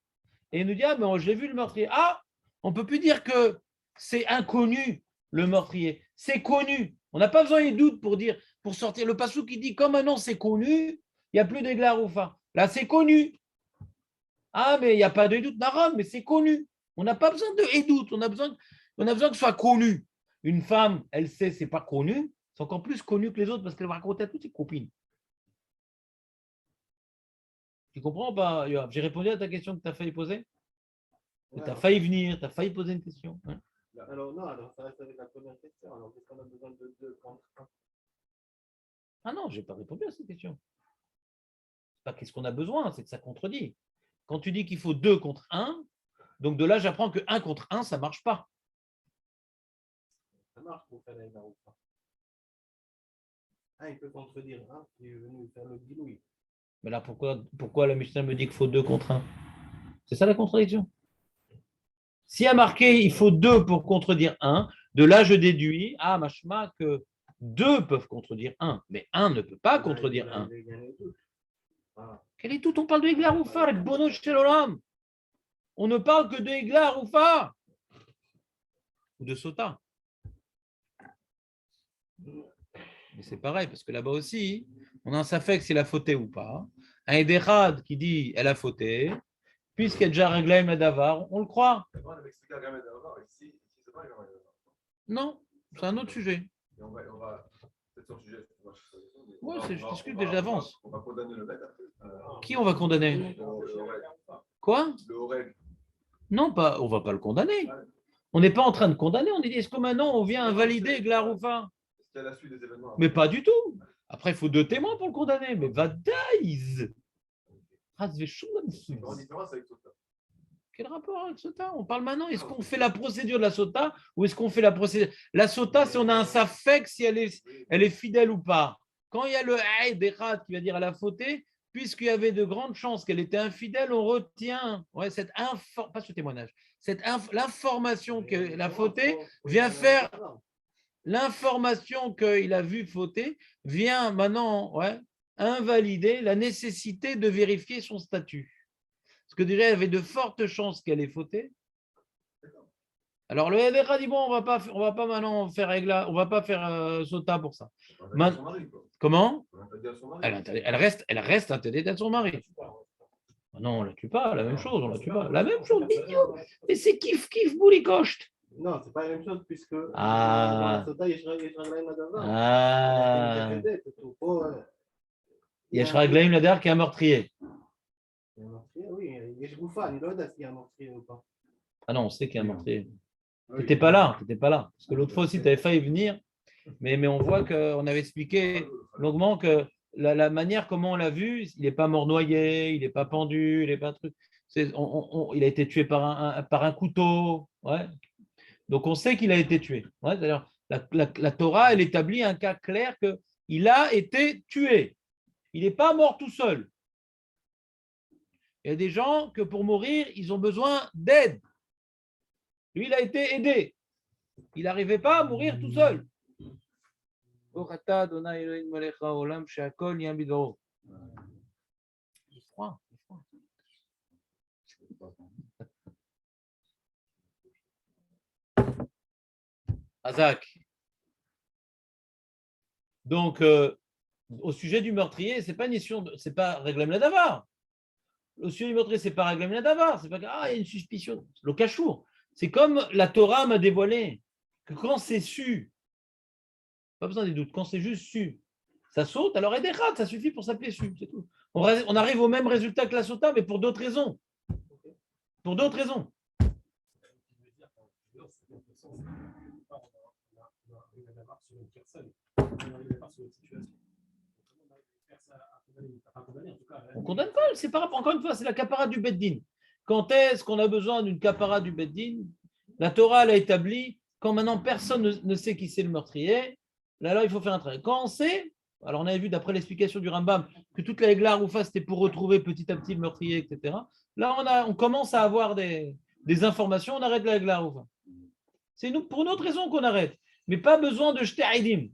et il nous dit, ah, mais je l'ai vu le meurtrier. Ah, on ne peut plus dire que c'est inconnu, le meurtrier. C'est connu. On n'a pas besoin de doute pour sortir. Le passou qui dit, comme maintenant c'est connu, il n'y a plus d'églaroufa. Là, c'est connu. Ah, mais il n'y a pas de doute, Naron, mais c'est connu. On n'a pas besoin de doute. On a besoin que ce soit connu. Une femme, elle sait, c'est pas connu. C'est encore plus connu que les autres parce qu'elle va raconter à toutes ses copines. Tu comprends ou pas, Yoav? J'ai répondu à ta question que tu as failli poser. Tu as failli venir, tu as failli poser une question. Hein? Alors, non, alors ça reste avec la première question. Alors, qu'est-ce qu'on a besoin de 2 contre 1? Ah non, je n'ai pas répondu à cette question. C'est pas qu'est-ce qu'on a besoin, c'est que ça contredit. Quand tu dis qu'il faut 2 contre 1, donc de là, j'apprends que 1 contre 1, ça ne marche pas. Ça marche pour faire les Garoufa. Il peut contredire qui est venu faire le guilouille. Mais là, pourquoi la Mishnah me dit qu'il faut 2 contre 1? C'est ça la contradiction. S'il y a marqué il faut 2 pour contredire 1, de là je déduis, machma, que 2 peuvent contredire 1, mais 1 ne peut pas contredire 1. Quel est tout? On parle de Eglar Oufa, le bono shelolam. On ne parle que de Eglar Oufa ou de Sota. Mais c'est pareil, parce que là-bas aussi, on a un safek s'il a fauté ou pas. Un Ederad qui dit elle a fauté, puisqu'il y a déjà réglé la davar, on le croit. Non, c'est un autre sujet. Oui, je discute déjà d'avance. On va condamner le mec après. Qui on va condamner? Quoi? Non, pas, on ne va pas le condamner. On n'est pas en train de condamner. On dit est-ce que maintenant on vient invalider Glaroufa? Mais pas du tout. Après, il faut 2 témoins pour le condamner. Mais vadaïs. Quel rapport avec Sota? On parle maintenant, est-ce qu'on fait la procédure de la Sota ou est-ce qu'on fait la procédure? La Sota, si on a un safek, si elle est fidèle ou pas. Quand il y a le Haïd Echad qui va dire elle a fauté, puisqu'il y avait de grandes chances qu'elle était infidèle, on retient pas ce témoignage, l'information qu'elle a fauté vient faire. L'information qu'il a vu fauter vient maintenant invalider la nécessité de vérifier son statut. Parce que déjà, il y avait de fortes chances qu'elle ait fauté. Alors le Hédéra dit bon, on va pas maintenant faire Egla, on va pas faire Sota pour ça. Comment? Elle reste interdite à son mari. Non, on la tue pas, la même chose, on la tue pas. La même chose, mignon. Mais c'est kiff boulikocht. Non, c'est pas la même chose puisque dans Ah. la Sota, il y a Shraglaim Nadavar. Ah. Il y a Il Shraglaim Nadar qui est un meurtrier. y a un meurtrier, oui. Il y a Shgoufa, il doit s'il y a un meurtrier ou pas. Ah non, on sait qu'il y a un meurtrier. Tu n'étais pas là. Parce que l'autre fois aussi, tu avais failli venir. Mais on voit qu'on avait expliqué longuement que la manière comment on l'a vu, il n'est pas mort noyé, il n'est pas pendu, il n'est pas truc. Il a été tué par un couteau. Ouais. Donc, on sait qu'il a été tué. Ouais, d'ailleurs, la Torah, elle établit un cas clair qu'il a été tué. Il n'est pas mort tout seul. Il y a des gens que pour mourir, ils ont besoin d'aide. Lui, il a été aidé. Il n'arrivait pas à mourir tout seul. J'ai froid. Azak. Donc, au sujet du meurtrier, c'est pas c'est pas Reglem Ladavar. Au sujet du meurtrier, c'est pas Reglem Ladavar. C'est pas il y a une suspicion. Le cachour. C'est comme la Torah m'a dévoilé que quand c'est su, pas besoin des doutes, quand c'est juste su, ça saute, alors Edechad, ça suffit pour s'appeler su, c'est tout. On arrive au même résultat que la sota, mais pour d'autres raisons. Pour d'autres raisons. On ne condamne pas, c'est pas encore une fois, c'est la capara du Beddin. Quand est-ce qu'on a besoin d'une capara du Beddin? La Torah l'a établi, quand maintenant personne ne sait qui c'est le meurtrier, là il faut faire un travail. Quand on sait, alors on avait vu d'après l'explication du Rambam que toute la Egla Roufa c'était pour retrouver petit à petit le meurtrier, etc. Là on commence à avoir des informations, on arrête la Egla Roufa. C'est pour une autre raison qu'on arrête, mais pas besoin de jeter Aidim.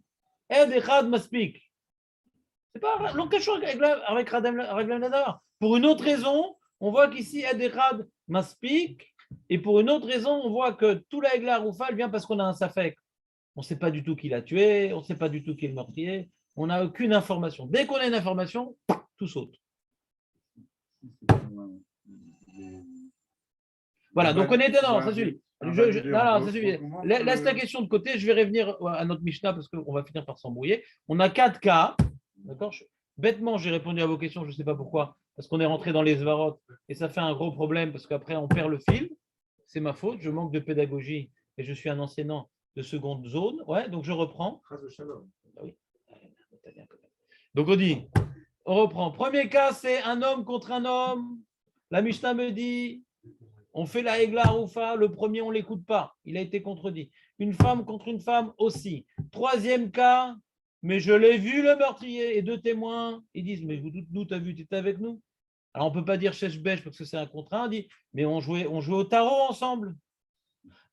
Ed Echad Maspik. C'est pas l'encachot avec Raglam Nadar. Pour une autre raison, on voit qu'ici Ed Echad Maspik, et pour une autre raison, on voit que tout la Egla Roufa vient parce qu'on a un Safek. On ne sait pas du tout qui l'a tué, on ne sait pas du tout qui est le meurtrier, on n'a aucune information. Dès qu'on a une information, tout saute. Voilà, donc on était dans, ça suffit. Non, ça suffit. Laisse la question de côté, je vais revenir à notre Mishnah parce qu'on va finir par s'embrouiller. On a 4 cas, d'accord. Bêtement, j'ai répondu à vos questions, je ne sais pas pourquoi, parce qu'on est rentré dans les Svarot et ça fait un gros problème parce qu'après on perd le fil. C'est ma faute, je manque de pédagogie et je suis un enseignant de seconde zone. Ouais, donc je reprends. Oui. Donc on reprend. Premier cas, c'est un homme contre un homme. La Mishnah me dit, on fait la Egla Roufa, le premier, on ne l'écoute pas. Il a été contredit. Une femme contre une femme aussi. Troisième cas, mais je l'ai vu le meurtrier. Et 2 témoins, ils disent, mais d'où tu as vu, tu étais avec nous? Alors on ne peut pas dire Sheshbesh parce que c'est un contre un, on dit, mais on jouait au tarot ensemble.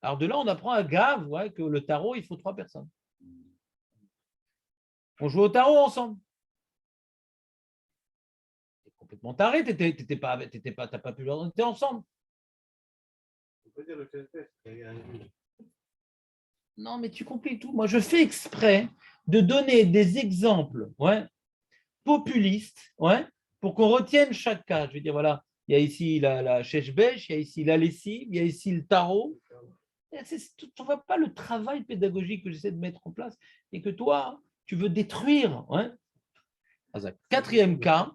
Alors de là, on apprend à Gav que le tarot, il faut 3 personnes. On joue au tarot ensemble. C'est complètement taré, t'as pas pu leur était ensemble. Non, mais tu compliques tout. Moi, je fais exprès de donner des exemples populistes pour qu'on retienne chaque cas. Je veux dire, voilà, il y a ici la Sheshbesh, il y a ici la lessive, il y a ici le tarot. Tu ne vois pas le travail pédagogique que j'essaie de mettre en place et que toi, tu veux détruire. Quatrième cas,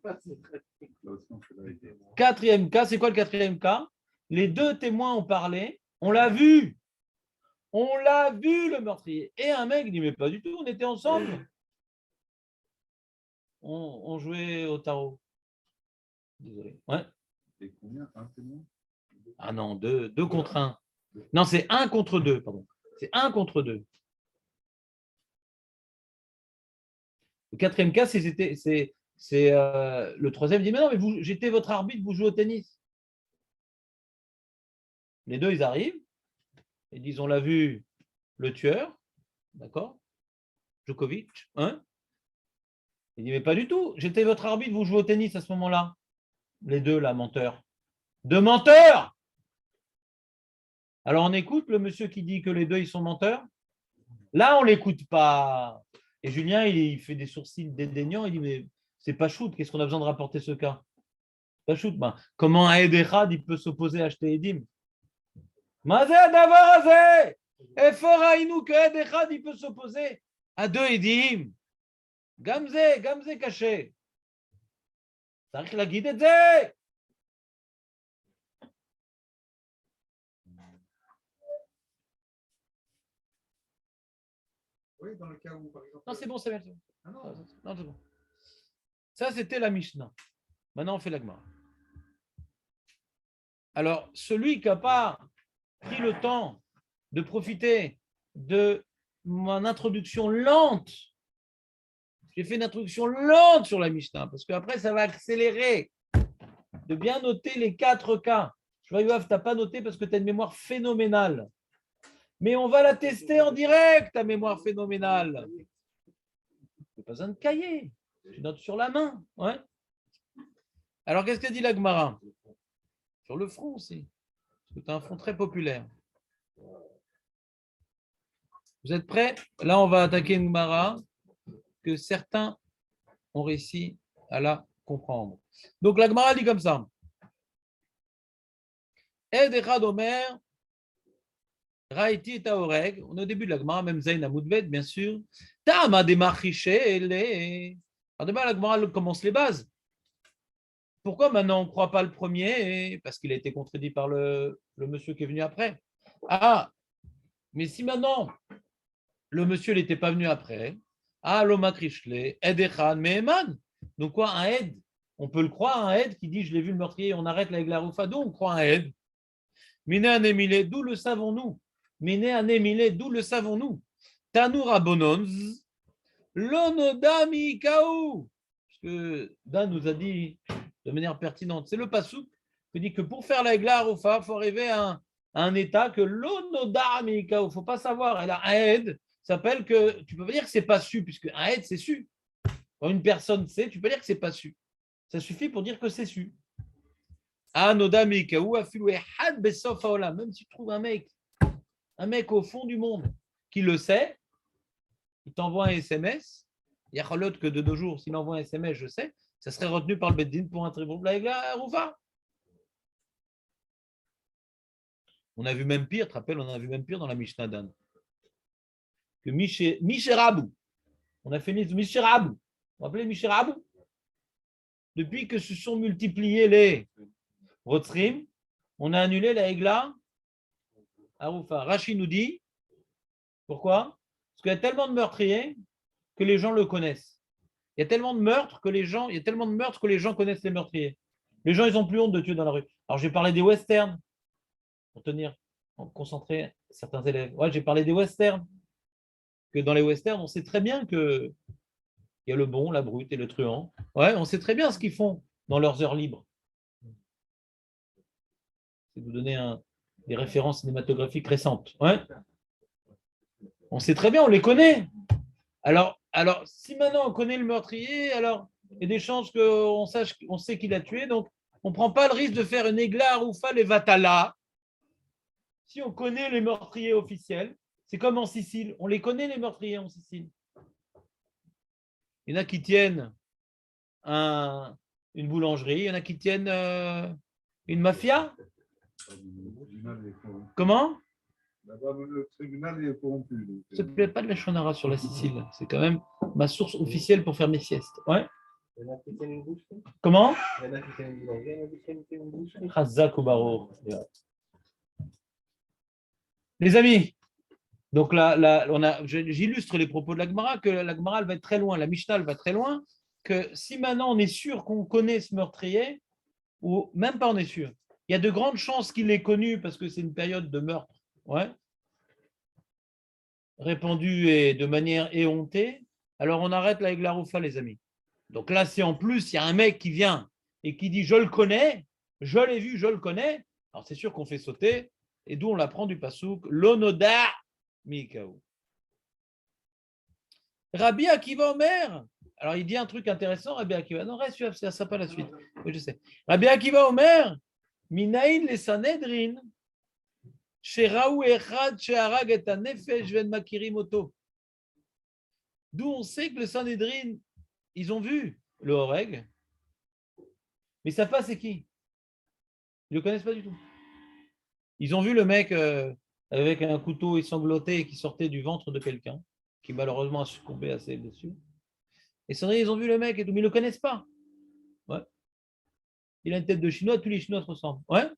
c'est quoi le quatrième cas? Les 2 témoins ont parlé, on l'a vu le meurtrier. Et un mec dit, mais pas du tout, on était ensemble. On jouait au tarot. Désolé. Et combien? Un témoin? Ah non, 2 contre 1. Non, c'est 1 contre 2, pardon. C'est 1 contre 2. Le quatrième cas, c'est le troisième dit, mais non, mais j'étais votre arbitre, vous jouez au tennis. Les 2, ils arrivent, ils disent, on l'a vu, le tueur, d'accord, Djokovic, il dit, mais pas du tout, j'étais votre arbitre, vous jouez au tennis à ce moment-là. Les 2, là, menteurs. 2 menteurs! Alors, on écoute le monsieur qui dit que les 2, ils sont menteurs. Là, on ne l'écoute pas. Et Julien, il fait des sourcils dédaignants, il dit, mais c'est pas shoot, qu'est-ce qu'on a besoin de rapporter ce cas? Pas shoot. Comment un Edechad, il peut s'opposer à acheter Edim? Mazé Davarazé! Et Foraïnou que Edechad, il peut s'opposer à 2 Edim. Gamze caché. Ça arrive la guide de Oui, dans le cas où, par exemple. Non, c'est bon, c'est bien. Ah non. Non, c'est bon. Ça, c'était la Mishnah. Maintenant, on fait la Gemara. Alors, celui qui n'a pas pris le temps de profiter de mon introduction lente, j'ai fait une introduction lente sur la Mishnah, parce qu'après, ça va accélérer, de bien noter les 4 cas. Je vois, Yoav, tu n'as pas noté parce que tu as une mémoire phénoménale. Mais on va la tester en direct, ta mémoire phénoménale. Tu n'as pas besoin de cahier. Tu notes sur la main. Ouais. Alors, qu'est-ce que dit la Gemara? Sur le front aussi. Parce que tu as un front très populaire. Vous êtes prêts? Là, on va attaquer une Gemara que certains ont réussi à la comprendre. Donc, la Gemara dit comme ça. Ed Echad Omer, Raïti et Taoreg, on est au début de la Gemara, même Zayn Amoudvet, bien sûr. Tama de Marchiché, les. Alors, demain, la Gemara commence les bases. Pourquoi maintenant on ne croit pas le premier? Parce qu'il a été contredit par le monsieur qui est venu après. Ah, mais si maintenant le monsieur n'était pas venu après, ah, l'Oma Krishle, Ed Echad, Meheman. Donc quoi, un Ed? On peut le croire, un Ed qui dit je l'ai vu le meurtrier, on arrête la Eglaroufa, d'où on croit un Ed? Mine anémilé, d'où le savons-nous? Mine anémilé, d'où le savons-nous? Tanour abonons, l'onodami kaou. Parce que Dan nous a dit de manière pertinente, c'est le pasouk qui dit que pour faire la Eglaroufa, il faut arriver à un état que l'onodami kaou, il ne faut pas savoir. Et là, un Ed s'appelle que tu peux pas dire que c'est pas su, puisque un Ed c'est su. Quand une personne sait, tu peux dire que c'est pas su. Ça suffit pour dire que c'est su. Même si tu trouves un mec au fond du monde qui le sait, il t'envoie un SMS, il y a l'autre que de 2 jours, s'il envoie un SMS, je sais, ça serait retenu par le Beddin pour un tribunal avec la Roufa. On a vu même pire, tu te rappelles, on a vu même pire dans la Mishnah Dan. Que Misherabu, on a fait Misherabu. Vous vous rappelez Misherabu? Depuis que se sont multipliés les Rotzrim, on a annulé la Egla Aroufa. Rashi nous dit, pourquoi? Parce qu'il y a tellement de meurtriers que les gens le connaissent. Il y a tellement de meurtres que les gens connaissent les meurtriers. Les gens, ils n'ont plus honte de tuer dans la rue. Alors, j'ai parlé des westerns, pour concentrer certains élèves. Ouais, j'ai parlé des westerns. Que dans les westerns, on sait très bien qu'il y a le bon, la brute et le truand. Ouais, on sait très bien ce qu'ils font dans leurs heures libres. Je vais vous donner des références cinématographiques récentes. Ouais. On sait très bien, on les connaît. Alors, si maintenant on connaît le meurtrier, alors il y a des chances qu'on sait qui l'a tué, donc on ne prend pas le risque de faire une égla Roufa les Vatala. Si on connaît les meurtriers officiels, c'est comme en Sicile, on les connaît les meurtriers en Sicile. Il y en a qui tiennent une boulangerie, il y en a qui tiennent une mafia. Comment? Le tribunal est corrompu. Ça ne plaît pas de la shonara sur la Sicile. C'est quand même ma source officielle pour faire mes siestes. Ouais. Comment? Les amis, donc là, j'illustre les propos de la Gemara, que la Gemara elle va être très loin, la Mishnah elle va très loin, que si maintenant on est sûr qu'on connaît ce meurtrier, ou même pas on est sûr, il y a de grandes chances qu'il l'ait connu parce que c'est une période de meurtre, ouais, répandue et de manière éhontée, alors on arrête la Egla Roufa, les amis. Donc là, si en plus il y a un mec qui vient et qui dit je le connais, je l'ai vu, je le connais, alors c'est sûr qu'on fait sauter, et d'où on l'apprend du pasouk, l'onoda mikao. Rabbi Akiva Omer, alors il dit un truc intéressant, Rabbi Akiva, non, reste, ça pas la suite, oui je sais. Rabbi Akiva Omer, minaïn les Sanhedrin, sheraou echad sheharag et hanefesh ven makirim oto. D'où on sait que le Sanhedrin, ils ont vu le Horeg, mais ça passe c'est qui? Ils ne le connaissent pas du tout. Ils ont vu le mec avec un couteau ensanglanté qui sortait du ventre de quelqu'un, qui malheureusement a succombé à ses blessures. Et ils ont vu le mec et tout, mais ils ne le connaissent pas. Ouais. Il a une tête de chinois, tous les chinois se ressemblent. Ouais.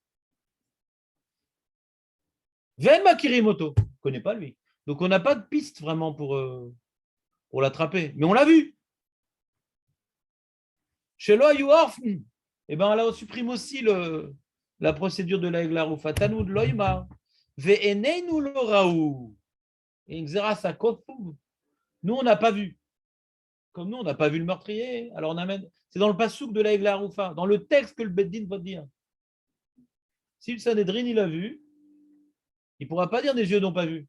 Ven Makirimoto, on ne connaît pas lui. Donc on n'a pas de piste vraiment pour l'attraper, mais on l'a vu. Chez Lo Yuorf, eh ben là on supprime aussi la procédure de la Eglaroufa. Tanoud loïma, ve'eneinu lo raou. Et Xera Sakofou. Nous, on n'a pas vu. Comme nous, on n'a pas vu le meurtrier, alors on amène. C'est dans le passouk de la Eglaroufa, dans le texte que le Beddin va dire. Si le Sanhedrin, il a vu, il ne pourra pas dire des yeux n'ont pas vu.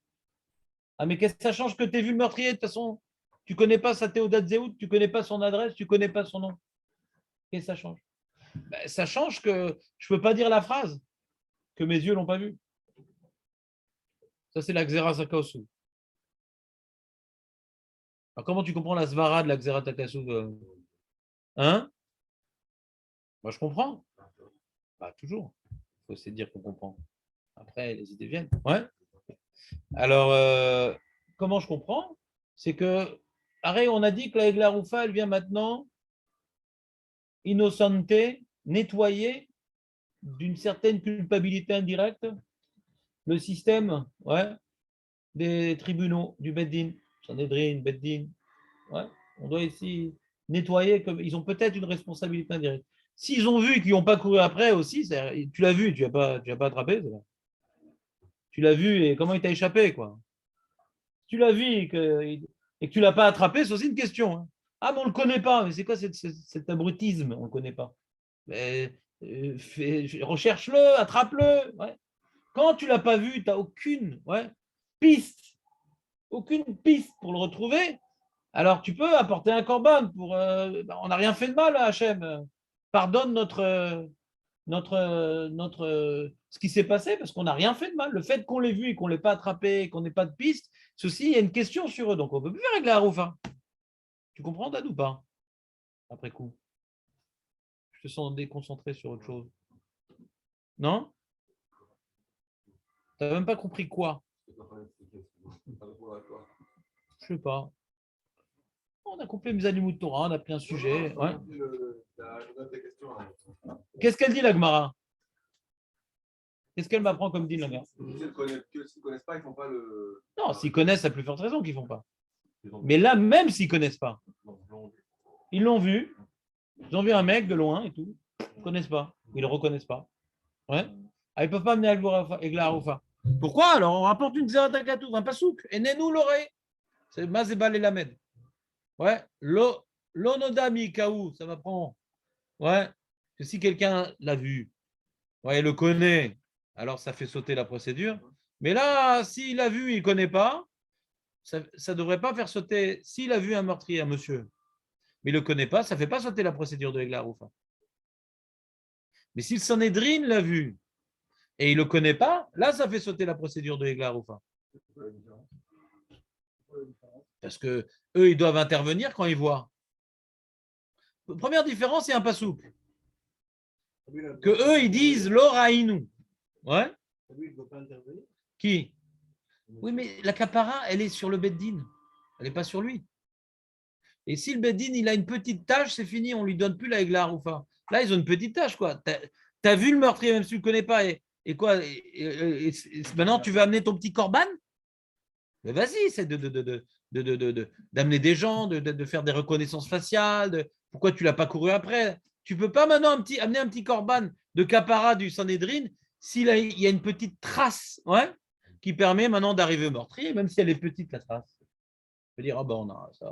Ah, mais qu'est-ce que ça change que tu aies vu le meurtrier? De toute façon, tu ne connais pas sa Théodat Zéout, tu ne connais pas son adresse, tu ne connais pas son nom. Qu'est-ce que ça change? Ben, ça change que je ne peux pas dire la phrase que mes yeux ne l'ont pas vu. Ça, c'est la Xera Sakaosu. Alors, comment tu comprends la Svara de la Xera Takasu? Hein? Moi, je comprends. Bah, toujours. Il faut essayer de dire qu'on comprend. Après, les idées viennent. Ouais. Alors, comment je comprends? C'est que, arrête, on a dit que la Eglaroufa, elle vient maintenant innocente, nettoyer d'une certaine culpabilité indirecte le système des tribunaux, du Beddin, Sanhedrin, Beddin. Ouais. On doit ici nettoyer, comme ils ont peut-être une responsabilité indirecte. S'ils ont vu et qu'ils n'ont pas couru après aussi, tu l'as vu, tu n'as pas attrapé. Tu l'as vu et comment il t'a échappé, quoi. Tu l'as vu et que tu ne l'as pas attrapé, c'est aussi une question. Hein. Ah, mais on ne le connaît pas. Mais c'est quoi cet abrutisme? On ne le connaît pas. Recherche-le, attrape-le. Ouais. Quand tu ne l'as pas vu, tu n'as aucune piste. Aucune piste pour le retrouver. Alors tu peux apporter un corban pour. On n'a rien fait de mal à Hachem. Pardonne ce qui s'est passé parce qu'on n'a rien fait de mal. Le fait qu'on l'ait vu et qu'on ne l'ait pas attrapé, qu'on n'ait pas de piste, ceci, il y a une question sur eux. Donc on ne peut plus régler la Haroufa. Tu comprends, Dad, ou pas? Après coup. Je te sens déconcentré sur autre chose. Non? Tu n'as même pas compris quoi? Je sais pas. On a compris mes animaux de Torah, on a pris un sujet. Ouais. Qu'est-ce qu'elle dit, la Gemara? Qu'est-ce qu'elle m'apprend comme dit la Gemara? S'ils ne connaissent pas, ils ne font pas le. Non, s'ils connaissent, à plus forte raison qu'ils ne font pas. Mais là, même s'ils ne connaissent pas, ils l'ont vu, ils ont vu un mec de loin et tout, ils ne connaissent pas, ils ne le reconnaissent pas. Ouais. Ah, ils ne peuvent pas amener Egla Haroufa. Pourquoi? Alors, on rapporte une Zeratakatouf, un pasouk, et Nenou l'aurait. C'est Mazebal et Lamed. Ouais. L'onoda Mikaou, ça m'apprend. Ouais. Que si quelqu'un l'a vu, ouais, il le connaît, alors ça fait sauter la procédure. Mais là, s'il l'a vu, il ne connaît pas, ça ne devrait pas faire sauter. S'il a vu un meurtrier, un monsieur, mais il ne le connaît pas, ça ne fait pas sauter la procédure de Egla Haroufa. Mais si le Sanhedrin l'a vu et il ne le connaît pas, là, ça fait sauter la procédure de Egla Haroufa. Parce que eux, ils doivent intervenir quand ils voient. Première différence, c'est un pasouk. Que eux, ils disent l'oraïnou. Ouais. Qui? Oui, mais la capara, elle est sur le beddin. Elle n'est pas sur lui. Et si le beddin, il a une petite tâche, c'est fini, on ne lui donne plus la Egla Haroufa. Là, ils ont une petite tâche, quoi. Tu as vu le meurtrier, même si tu ne le connais pas, et quoi maintenant, tu veux amener ton petit corban? Mais vas-y, c'est d'amener des gens, de faire des reconnaissances faciales. Pourquoi tu ne l'as pas couru après? Tu ne peux pas maintenant amener un petit corban de capara du Sanhedrin s'il y a une petite trace qui permet maintenant d'arriver au meurtrier, même si elle est petite, la trace. Je peux dire, ah ben on a ça.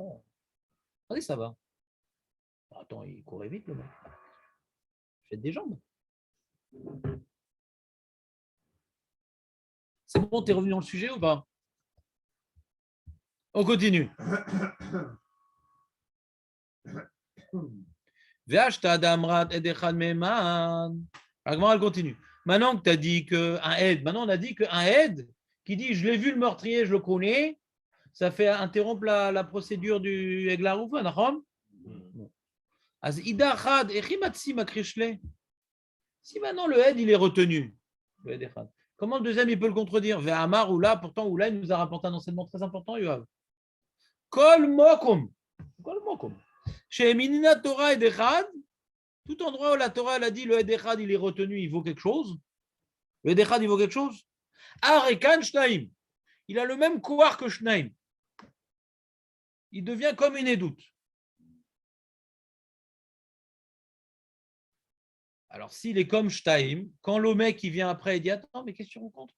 Allez, ça va. Attends, il courait vite, le mec. Faites des jambes. C'est bon, t'es revenu dans le sujet ou pas? On continue. Elle continue. Maintenant que tu as dit qu'un aide, maintenant on a dit qu'un aide qui dit je l'ai vu le meurtrier, je le connais, ça fait interrompre la procédure du Egla Haroufa, d'accord? Si maintenant le aide il est retenu, comment le deuxième il peut le contredire? Ve'amar ou là, pourtant Oula il nous a rapporté un enseignement très important, Yoav. Kol mokum. Kol mokum. Chez Minina Torah et Dechad, tout endroit où la Torah elle a dit le Edechad il est retenu, il vaut quelque chose. Le Edechad il vaut quelque chose. Arekan Shnaim. Il a le même kouar que Shnaim. Il devient comme une édoute. Alors, s'il est comme Shtaim, quand le mec il vient après, il dit attends, mais qu'est-ce que tu rencontres?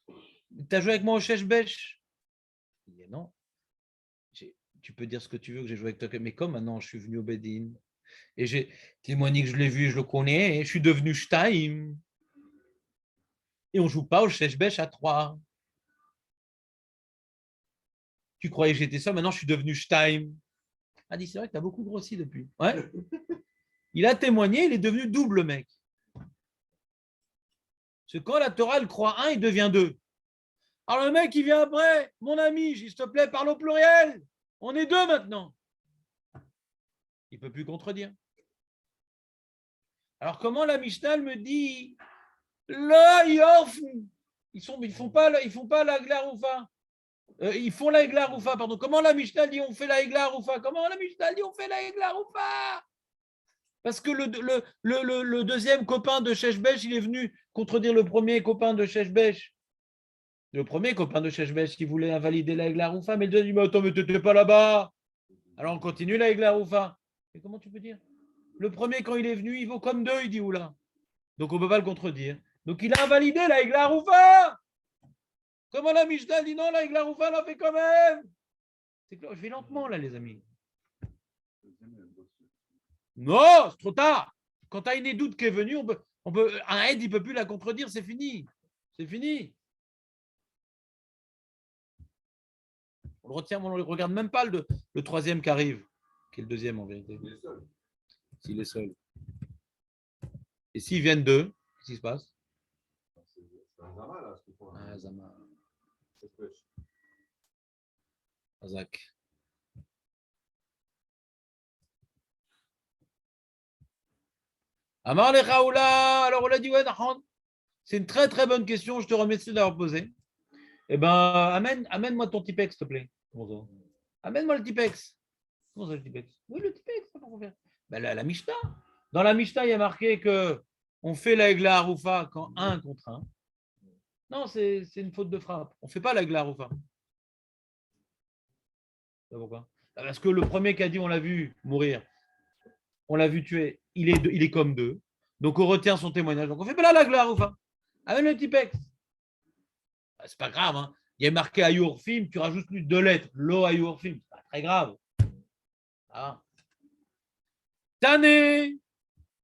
Tu as joué avec moi au Shesh-Besh? Il dit non. Tu peux dire ce que tu veux que j'ai joué avec toi, mais comme maintenant je suis venu au Bedin et j'ai témoigné que je l'ai vu, je le connais, et je suis devenu Shtaim. Et on ne joue pas au Shesh-Besh à 3. Tu croyais que j'étais seul, maintenant je suis devenu Shtaim. Ah, dit c'est vrai que tu as beaucoup grossi depuis. Ouais. Il a témoigné, il est devenu double mec. Parce que quand la Torah elle croit 1, il devient 2. Alors le mec il vient après, mon ami, s'il te plaît, parle au pluriel. On est 2 maintenant. Il ne peut plus contredire. Alors comment la Mishnah me dit le yof, ils font pas la glaroufa. Ils font la glaroufa, pardon. Comment la Mishnah dit on fait la glaroufa? Comment la Mishnah dit on fait la glaroufa? Parce que le deuxième copain de Sheshbesh, il est venu contredire le premier copain de Sheshbesh. Le premier copain de Sheshbesh qui voulait invalider la glaroufa, mais le deuxième dit attends, mais t'étais pas là-bas. Alors on continue la glaroufa. Mais comment tu peux dire? Le premier, quand il est venu, il vaut comme 2, il dit oula. Donc on ne peut pas le contredire. Donc il a invalidé la Eglaroufa. Comment la Mishnah dit non, la Eglaroufa l'a fait quand même. C'est clair, je vais lentement là, les amis. Non, c'est trop tard. Quand tu as une édoute qui est venue, un aide, il ne peut plus la contredire, c'est fini. C'est fini. On le retient, on ne regarde même pas le troisième qui arrive, qui est le deuxième en vérité. Il est seul. S'il est seul. Et s'ils viennent deux, qu'est-ce qui se passe? C'est un Zama, là, ce qu'ils font. Ah, Zama. C'est pêche. Azak. Amar le Raoula. Alors on l'a dit, ouais, c'est une très très bonne question. Je te remercie de l'avoir posée. Eh bien, amène-moi ton Tipex, s'il te plaît. Comment ça? Amène-moi le Tipex. Comment ça, le Tipex? Oui, le Tipex, ça va faire. Ben, la Mishnah. Dans la Mishnah, il y a marqué que on fait la Egla Haroufa quand 1 contre 1. Non, c'est une faute de frappe. On ne fait pas la Egla Haroufa. Pourquoi? Parce que le premier qui a dit, on l'a vu mourir, on l'a vu tuer, il est comme 2. Donc on retient son témoignage. Donc on fait pas la Egla Haroufa. Amène le Tipex. C'est pas grave. Hein. Il y a marqué Ayourfim, tu rajoutes plus 2 lettres. Lo Ayourfim. C'est pas très grave. Ah. Tané,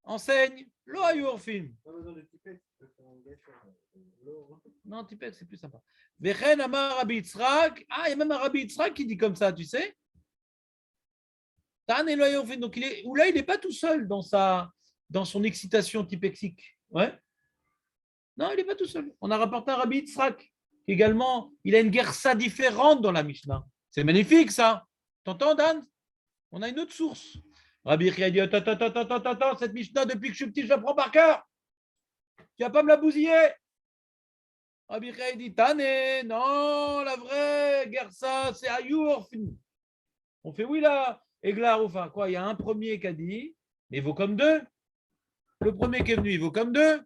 enseigne, Lo Ayourfim. Pas besoin de Tipex, tu peux faire un gâche. Non, Tipex, c'est plus sympa. Vechen Amar Rabbi Yitzhak. Ah, il y a même un Rabbi Yitzhak qui dit comme ça, tu sais. Tané Lo Ayourfim. Donc là, il n'est pas tout seul dans son excitation typexique. Ouais. Non, il n'est pas tout seul. On a rapporté un Rabbi Yitzhak. Également, il a une guersa différente dans la Mishnah. C'est magnifique, ça. T'entends, Dan? On a une autre source. Rabbi Chia dit attends, cette Mishnah, depuis que je suis petit, je la prends par cœur. Tu vas pas me la bousiller. Rabbi Chia dit Tané, non, la vraie guersa, c'est Ayour. On fait oui, là. Eglar, enfin, quoi? Il y a un premier qui a dit, mais il vaut comme 2. Le premier qui est venu, il vaut comme 2.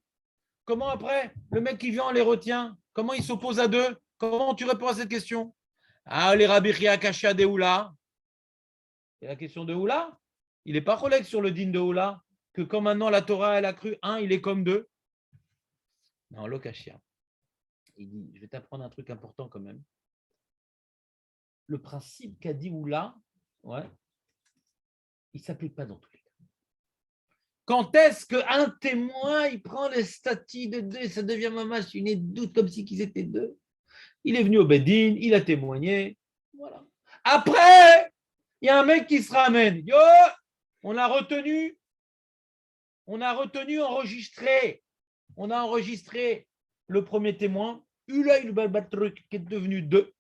Comment après, le mec qui vient, on les retient? Comment il s'oppose à 2? Comment tu réponds à cette question? Ah, les Rabbi Chia Kasha de Oula. Et la question de Oula, il n'est pas collègue sur le din de Oula, que comme maintenant la Torah, elle a cru 1, il est comme 2. Non, Lokashia. Il dit, je vais t'apprendre un truc important quand même. Le principe qu'a dit Oula, ouais, il ne s'applique pas dans tous les cas. Quand est-ce qu'un témoin, il prend les statuts de 2, ça devient mamache une doute comme si qu'ils étaient 2? Il est venu au Bedin, il a témoigné. Voilà. Après, il y a un mec qui se ramène. Yo, on a retenu enregistré. On a enregistré le premier témoin, Ulaï le Balbatruc, qui est devenu 2.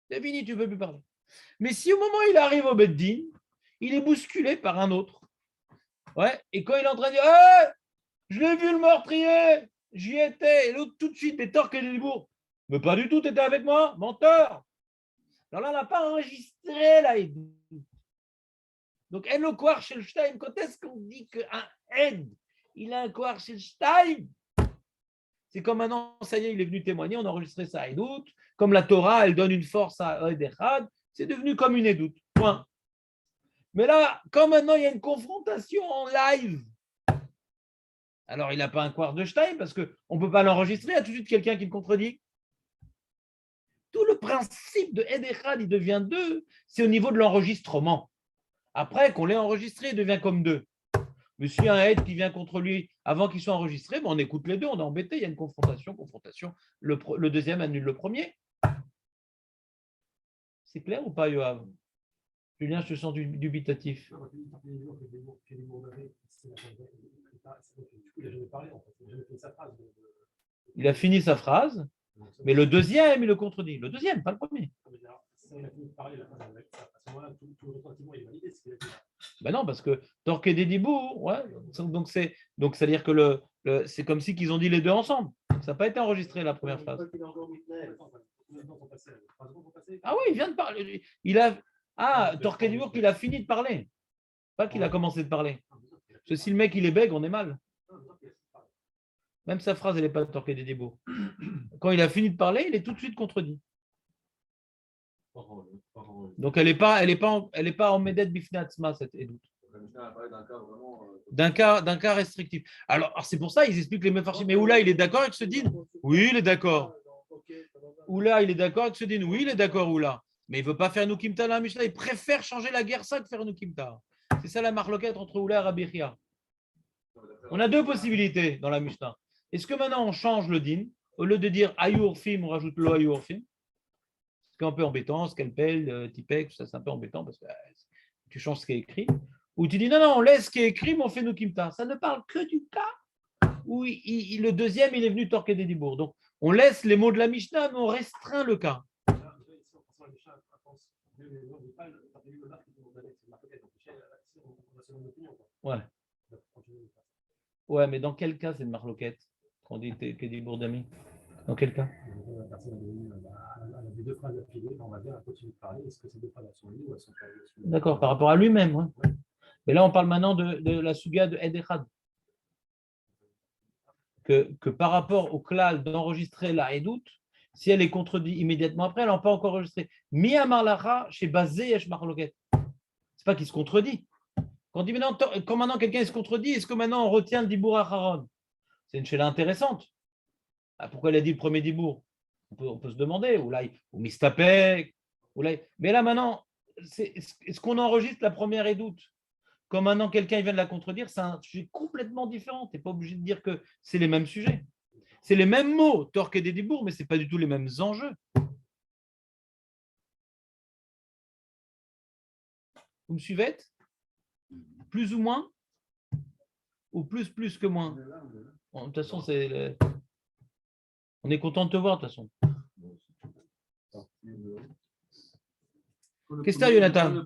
C'est fini, tu ne peux plus parler. Mais si au moment où il arrive au Beddin, il est bousculé par un autre. Ouais, et quand il est en train de dire hey, je l'ai vu le meurtrier, j'y étais, et l'autre tout de suite, mais tort que des bourgs. Mais pas du tout, tu étais avec moi, menteur. Alors là, on n'a pas enregistré là. Donc, en koar shel Shtaim, quand est-ce qu'on dit qu'un aide, il a un koar shel Shtaim? C'est comme maintenant, ça y est, il est venu témoigner, on a enregistré ça à Edout. Comme la Torah, elle donne une force à Echad, c'est devenu comme une Edout. Point. Mais là, comme maintenant il y a une confrontation en live, Alors, il n'a pas un quart de Stein parce qu'on ne peut pas l'enregistrer. Il y a tout de suite quelqu'un qui le contredit. Tout le principe de Ed Echad, il devient 2, c'est au niveau de l'enregistrement. Après, qu'on l'ait enregistré, il devient comme 2. Mais s'il y a un Ed qui vient contre lui avant qu'il soit enregistré, on écoute les deux, on est embêté, il y a une confrontation. Le deuxième annule le premier. C'est clair ou pas, Yoav? Julien, je te sens dubitatif. Il a fini sa phrase, mais le deuxième, il le contredit. Le deuxième, pas le premier. Ben non, parce que Torque et Dédibou, ouais, donc c'est-à-dire que c'est comme si qu'ils ont dit les deux ensemble. Ça n'a pas été enregistré la première phrase. Ah oui, il vient de parler. Torque et Dédibou, qu'il a fini de parler. Pas qu'il a commencé de parler. Parce que si le mec il est bègue, on est mal. Même sa phrase, elle n'est pas de Torque et Dédibou. Quand il a fini de parler, il est tout de suite contredit. Donc elle n'est pas en Medet Bifnatzma, cette édoute. D'un cas restrictif. Alors c'est pour ça ils expliquent les Mefarshim. Mais Oula, il est d'accord avec ce din? Oui, il est d'accord. Oula, il est d'accord avec ce din? Oui, il est d'accord, Oula. Mais il ne veut pas faire Nukimta dans la Mishnah. Il préfère changer la guerre ça que faire Nukimta. C'est ça la marloquette entre Oula et Rabbi Chia. On a deux possibilités dans la Mishnah. Est-ce que maintenant on change le din? Au lieu de dire Ayurfim, on rajoute lo Ayurfim? C'est un peu embêtant, Scalpel, Tipek, tout ça, c'est un peu embêtant parce que tu changes ce qui est écrit. Ou tu dis non, on laisse ce qui est écrit, mais on fait Nukimta. Ça ne parle que du cas où le deuxième, il est venu torquer des dibours. Donc, on laisse les mots de la Mishnah, mais on restreint le cas. Ouais. Ouais, mais dans quel cas c'est une marloquette quand on dit Kédibour d'ami? Dans quel cas? D'accord, par rapport à lui-même. Ouais. Mais là, on parle maintenant de la suga de Ed Echad. Que par rapport au klal d'enregistrer la Edout, si elle est contredite immédiatement après, elle n'a pas encore enregistré. Mi Amarlacha chez Bazé et Shmarloket. C'est pas qu'il se contredit. Quand on dit quand maintenant quelqu'un se contredit, est-ce que maintenant on retient le Dibour Acharon? C'est une chéla intéressante. Pourquoi il a dit le premier Dibour? On peut se demander, ou Mistapek, mais là maintenant, est-ce qu'on enregistre la première Edout? Quand maintenant quelqu'un vient de la contredire, c'est un sujet complètement différent. Tu n'es pas obligé de dire que c'est les mêmes sujets. C'est les mêmes mots, Torque et Dédibour, mais ce n'est pas du tout les mêmes enjeux. Vous me suivez? Plus ou moins? Ou plus que moins? Bon, de toute façon, on est content de te voir, de toute façon. Qu'est-ce que tu as, Jonathan?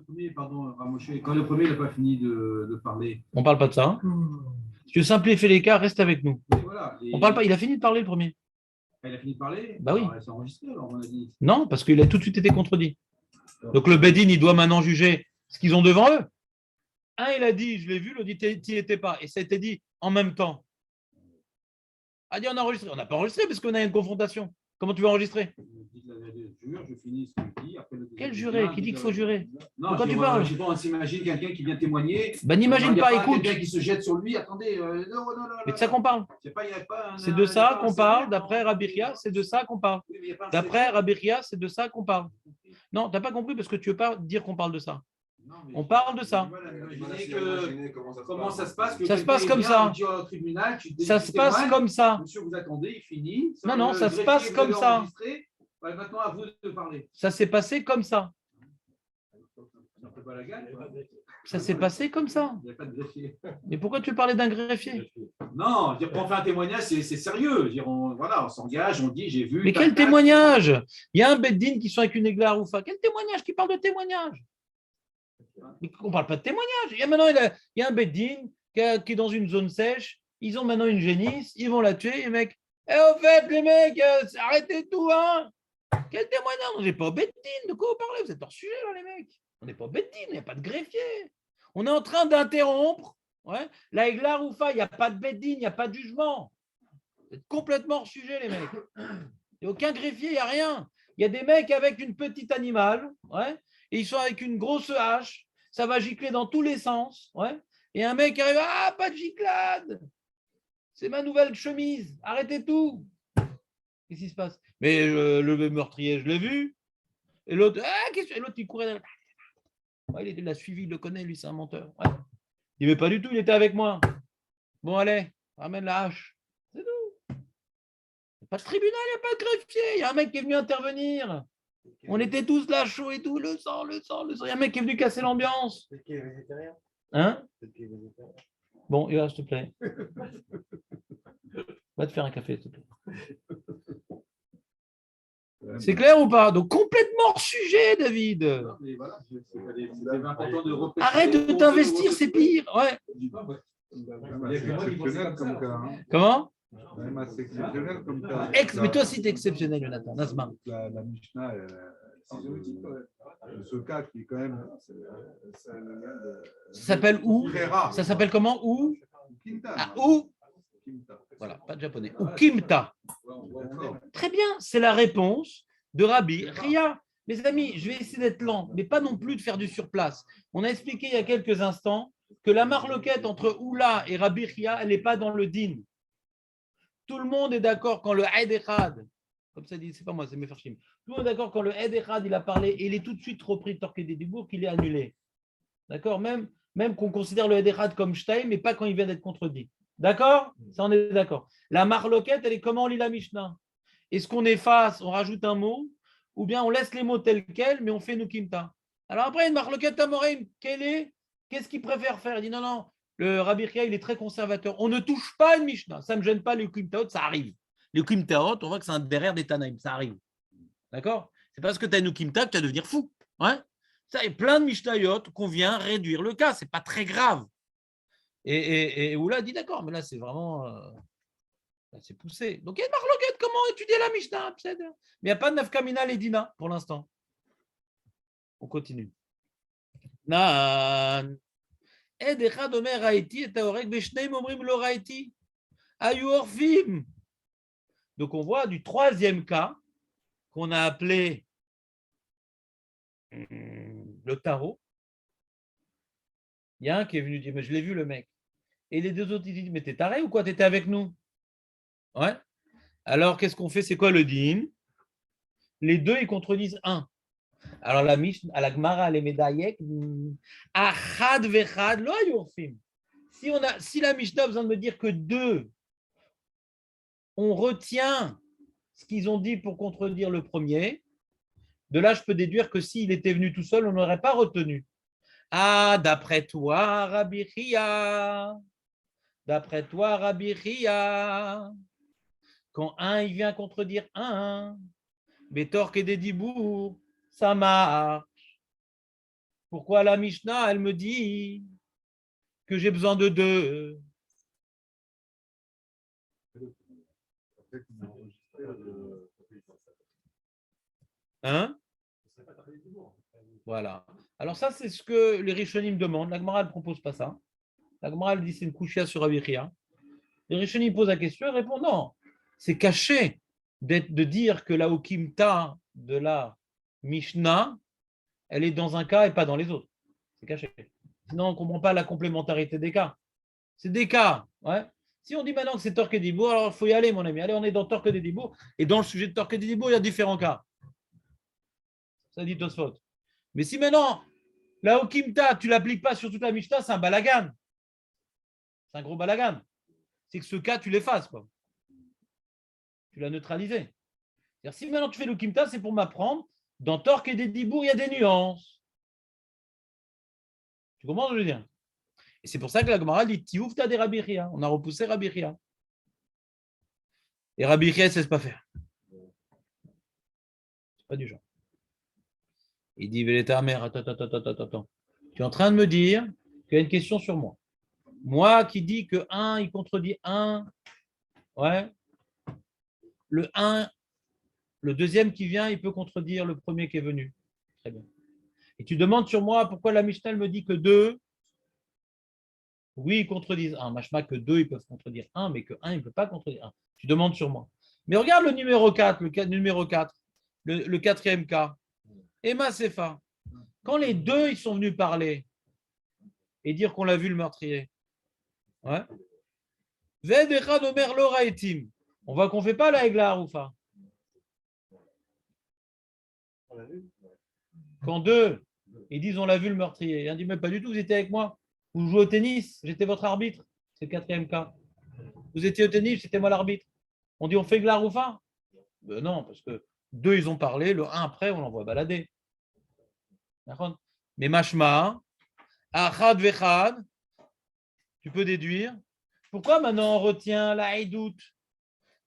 Quand le premier n'a pas fini de parler. On ne parle pas de ça. Hein? Si tu simplifies les cas, reste avec nous. Voilà, On parle pas. Il a fini de parler le premier. Il a fini de parler? Bah oui. C'est enregistré, alors on a dit. Non, parce qu'il a tout de suite été contredit. Donc le Bedin, il doit maintenant juger ce qu'ils ont devant eux. Un, il a dit, je l'ai vu, l'autre dit, tu n'y étais pas. Et ça a été dit en même temps. A dit, on a enregistré. On n'a pas enregistré parce qu'on a une confrontation. Comment tu veux enregistrer? Je finis ce que je dis. Quel juré? Qui dit qu'il faut jurer? Non, quand tu parles? On s'imagine quelqu'un qui vient témoigner. Ben n'imagine pas, écoute. Quelqu'un qui se jette sur lui, attendez. Non. Mais de ça qu'on parle. C'est de ça qu'on parle, d'après Rabbi Chia, c'est de ça qu'on parle. D'après Rabbi Chia, c'est de ça qu'on parle. Non, tu n'as pas compris parce que tu ne veux pas dire qu'on parle de ça. On parle de ça. Comment ça se passe? Ça se passe comme ça. Ça se passe comme ça. Monsieur, vous attendez, il finit. Non, ça se passe comme ça. Maintenant, à vous de parler. Ça s'est passé comme ça. Ça s'est passé comme ça. Il n'y a pas de greffier. Mais pourquoi tu parlais d'un greffier? Non, quand on fait un témoignage, c'est sérieux. On s'engage, on dit, j'ai vu. Mais quel témoignage? Il y a un beddin qui sont avec une égla roufa. Quel témoignage? Qui parle de témoignage? Mais on ne parle pas de témoignage. Il y a un beddin qui est dans une zone sèche. Ils ont maintenant une génisse. Ils vont la tuer. Les mecs, au fait, les mecs, arrêtez tout, hein? Quel témoignage? On n'est pas au beddin. De quoi vous parlez? Vous êtes hors sujet, là, les mecs. On n'est pas au beddin. Il n'y a pas de greffier. On est en train d'interrompre. Ouais, la égla roufa, il n'y a pas de beddin. Il n'y a pas de jugement. Vous êtes complètement hors sujet, les mecs. Il n'y a aucun greffier. Il n'y a rien. Il y a des mecs avec une petite animale. Ouais. Et ils sont avec une grosse hache, ça va gicler dans tous les sens, ouais. Et un mec arrive, pas de giclade. c'est ma nouvelle chemise, arrêtez tout. Qu'est-ce qui se passe? Mais le meurtrier, je l'ai vu. Et l'autre, et l'autre, il courait derrière. Ouais, il l'a suivi, il le connaît, lui, c'est un menteur. Ouais. Il ne veut pas du tout, il était avec moi. Bon, allez, ramène la hache. C'est tout. Il n'y a pas de tribunal, il n'y a pas de greffier. Il y a un mec qui est venu intervenir. On était tous là, chauds et tout, le sang, le sang, le sang. Il y a un mec qui est venu casser l'ambiance. Peut-être qu'il est végétarien. Hein? Peut-être qu'il est végétarien. Bon, Eva, s'il te plaît. Va te faire un café, s'il te plaît. C'est clair ou pas? Donc, complètement hors sujet, David. Mais voilà, c'est important de repérer. Arrête de t'investir, c'est pire. Ouais. C'est exceptionnel comme cas. Hein. Comment? C'est exceptionnel comme cas. Mais toi aussi, tu es exceptionnel, Jonathan. Nasma. La Mishnah, ce cas qui est quand même. Ça s'appelle où? Très rare. Ça s'appelle comment? Où? Kimta. Ah, où? Kimta. Voilà, pas de japonais. Ou Kimta. Très bien, c'est la réponse de Rabbi Ria. Mes amis, je vais essayer d'être lent, mais pas non plus de faire du surplace. On a expliqué il y a quelques instants que la marloquette entre Oula et Rabbi Ria, elle n'est pas dans le din. Tout le monde est d'accord quand le Eid Echad, comme ça dit, c'est pas moi, c'est Mefarshim. Tout le monde est d'accord quand le Eid Echad, il a parlé et il est tout de suite repris de Torquay des Dibourg qu'il est annulé. D'accord? Même qu'on considère le Eid Echad comme Shtaim, mais pas quand il vient d'être contredit. D'accord? Ça, on est d'accord. La marloquette, elle est comment on lit la Mishnah? Est-ce qu'on efface, on rajoute un mot, ou bien on laisse les mots tels quels, mais on fait Nukimta? Alors après, une marloquette Amoreim, qu'est-ce qu'il préfère faire? Il dit non, le Rabbi Chia, il est très conservateur. On ne touche pas une Mishnah. Ça ne me gêne pas, les Ukimtaot, ça arrive. Les Ukimtaot, on voit que c'est un derrière des Tanaïm, ça arrive. D'accord? C'est parce que tu as une Ukimta que tu vas devenir fou. Ouais? Ça, il y a plein de Mishnayot qu'on vient réduire le cas. Ce n'est pas très grave. Et Oula dit d'accord, mais là, c'est vraiment. Là, c'est poussé. Donc, il y a une marloquette. Comment étudier la Mishnah? Mais il n'y a pas de Nafkamina Ledina pour l'instant. On continue. Nan. Echad omer raïti et taorek beshneim omrim lo raïti. Ayu orfim. Donc, on voit du troisième cas qu'on a appelé le tarot. Il y a un qui est venu dire, mais je l'ai vu le mec. Et les deux autres, ils disent, mais t'es taré ou quoi? T'étais avec nous? Ouais. Alors, qu'est-ce qu'on fait? C'est quoi le din? Les deux, ils contredisent un. Alors, la Mishnah, à la Gemara, les médaillek, achad vechad lo yorfim. Si la Mishnah a besoin de me dire que deux, on retient ce qu'ils ont dit pour contredire le premier, de là, je peux déduire que s'il était venu tout seul, on n'aurait pas retenu. Ah, d'après toi, Rabbi Chia. D'après toi, Rabbi Chia. Quand un, il vient contredire un, Betork et des Dibour, ça marche. Pourquoi la Mishnah, elle me dit que j'ai besoin de deux? Hein? Voilà. Alors ça, c'est ce que les Rishonim demandent. La Gemara ne propose pas ça. La Gemara dit c'est une couchia sur Rabbi Chia. Les Rishonim posent la question et répondent non. C'est caché de dire que la Okimta de la Mishnah, elle est dans un cas et pas dans les autres. C'est caché. Sinon, on ne comprend pas la complémentarité des cas. C'est des cas. Ouais. Si on dit maintenant que c'est Torque et Dibour, alors il faut y aller, mon ami. Allez, on est dans Torque et Dibour. Et dans le sujet de Torque et Dibour, il y a différents cas. Ça dit Tosfot. Mais si maintenant, la Okimta, tu ne l'appliques pas sur toute la Mishnah, c'est un balagan. C'est un gros balagan. C'est que ce cas, tu l'effaces, quoi. Tu l'as neutralisé. C'est-à-dire, si maintenant tu fais l'Okimta, c'est pour m'apprendre, dans Torque et des Dibour, il y a des nuances. Tu comprends ce que je veux dire? Et c'est pour ça que la Gemara dit Tioufta des Rabbi Chia. On a repoussé Rabbi Chia. Et Rabbi Chia, il ne sait pas faire. C'est pas du genre. Il dit Véléta mère, attends. Tu es en train de me dire qu'il y a une question sur moi. Moi qui dis que 1, il contredit 1. Ouais. Le 1, le deuxième qui vient, il peut contredire le premier qui est venu. Très bien. Et tu demandes sur moi pourquoi la Mishnah me dit que 2, oui, ils contredisent 1. Machma que 2, ils peuvent contredire 1, mais que 1, il ne peut pas contredire 1. Tu demandes sur moi. Mais regarde le numéro 4, le quatrième cas. Emma Sefa. Quand les deux, ils sont venus parler et dire qu'on l'a vu le meurtrier. Ouais. Ved echad omer lo raetim. On voit qu'on ne fait pas la Egla Haroufa. Quand deux, ils disent on l'a vu le meurtrier. Il dit mais pas du tout, vous étiez avec moi. Vous jouez au tennis, j'étais votre arbitre. C'est le quatrième cas. Vous étiez au tennis, c'était moi l'arbitre. On dit on fait Egla Haroufa? Non, parce que deux, ils ont parlé, le un après, on l'envoie balader. Mais mashma, achad vechad, tu peux déduire. Pourquoi maintenant on retient la haïdout?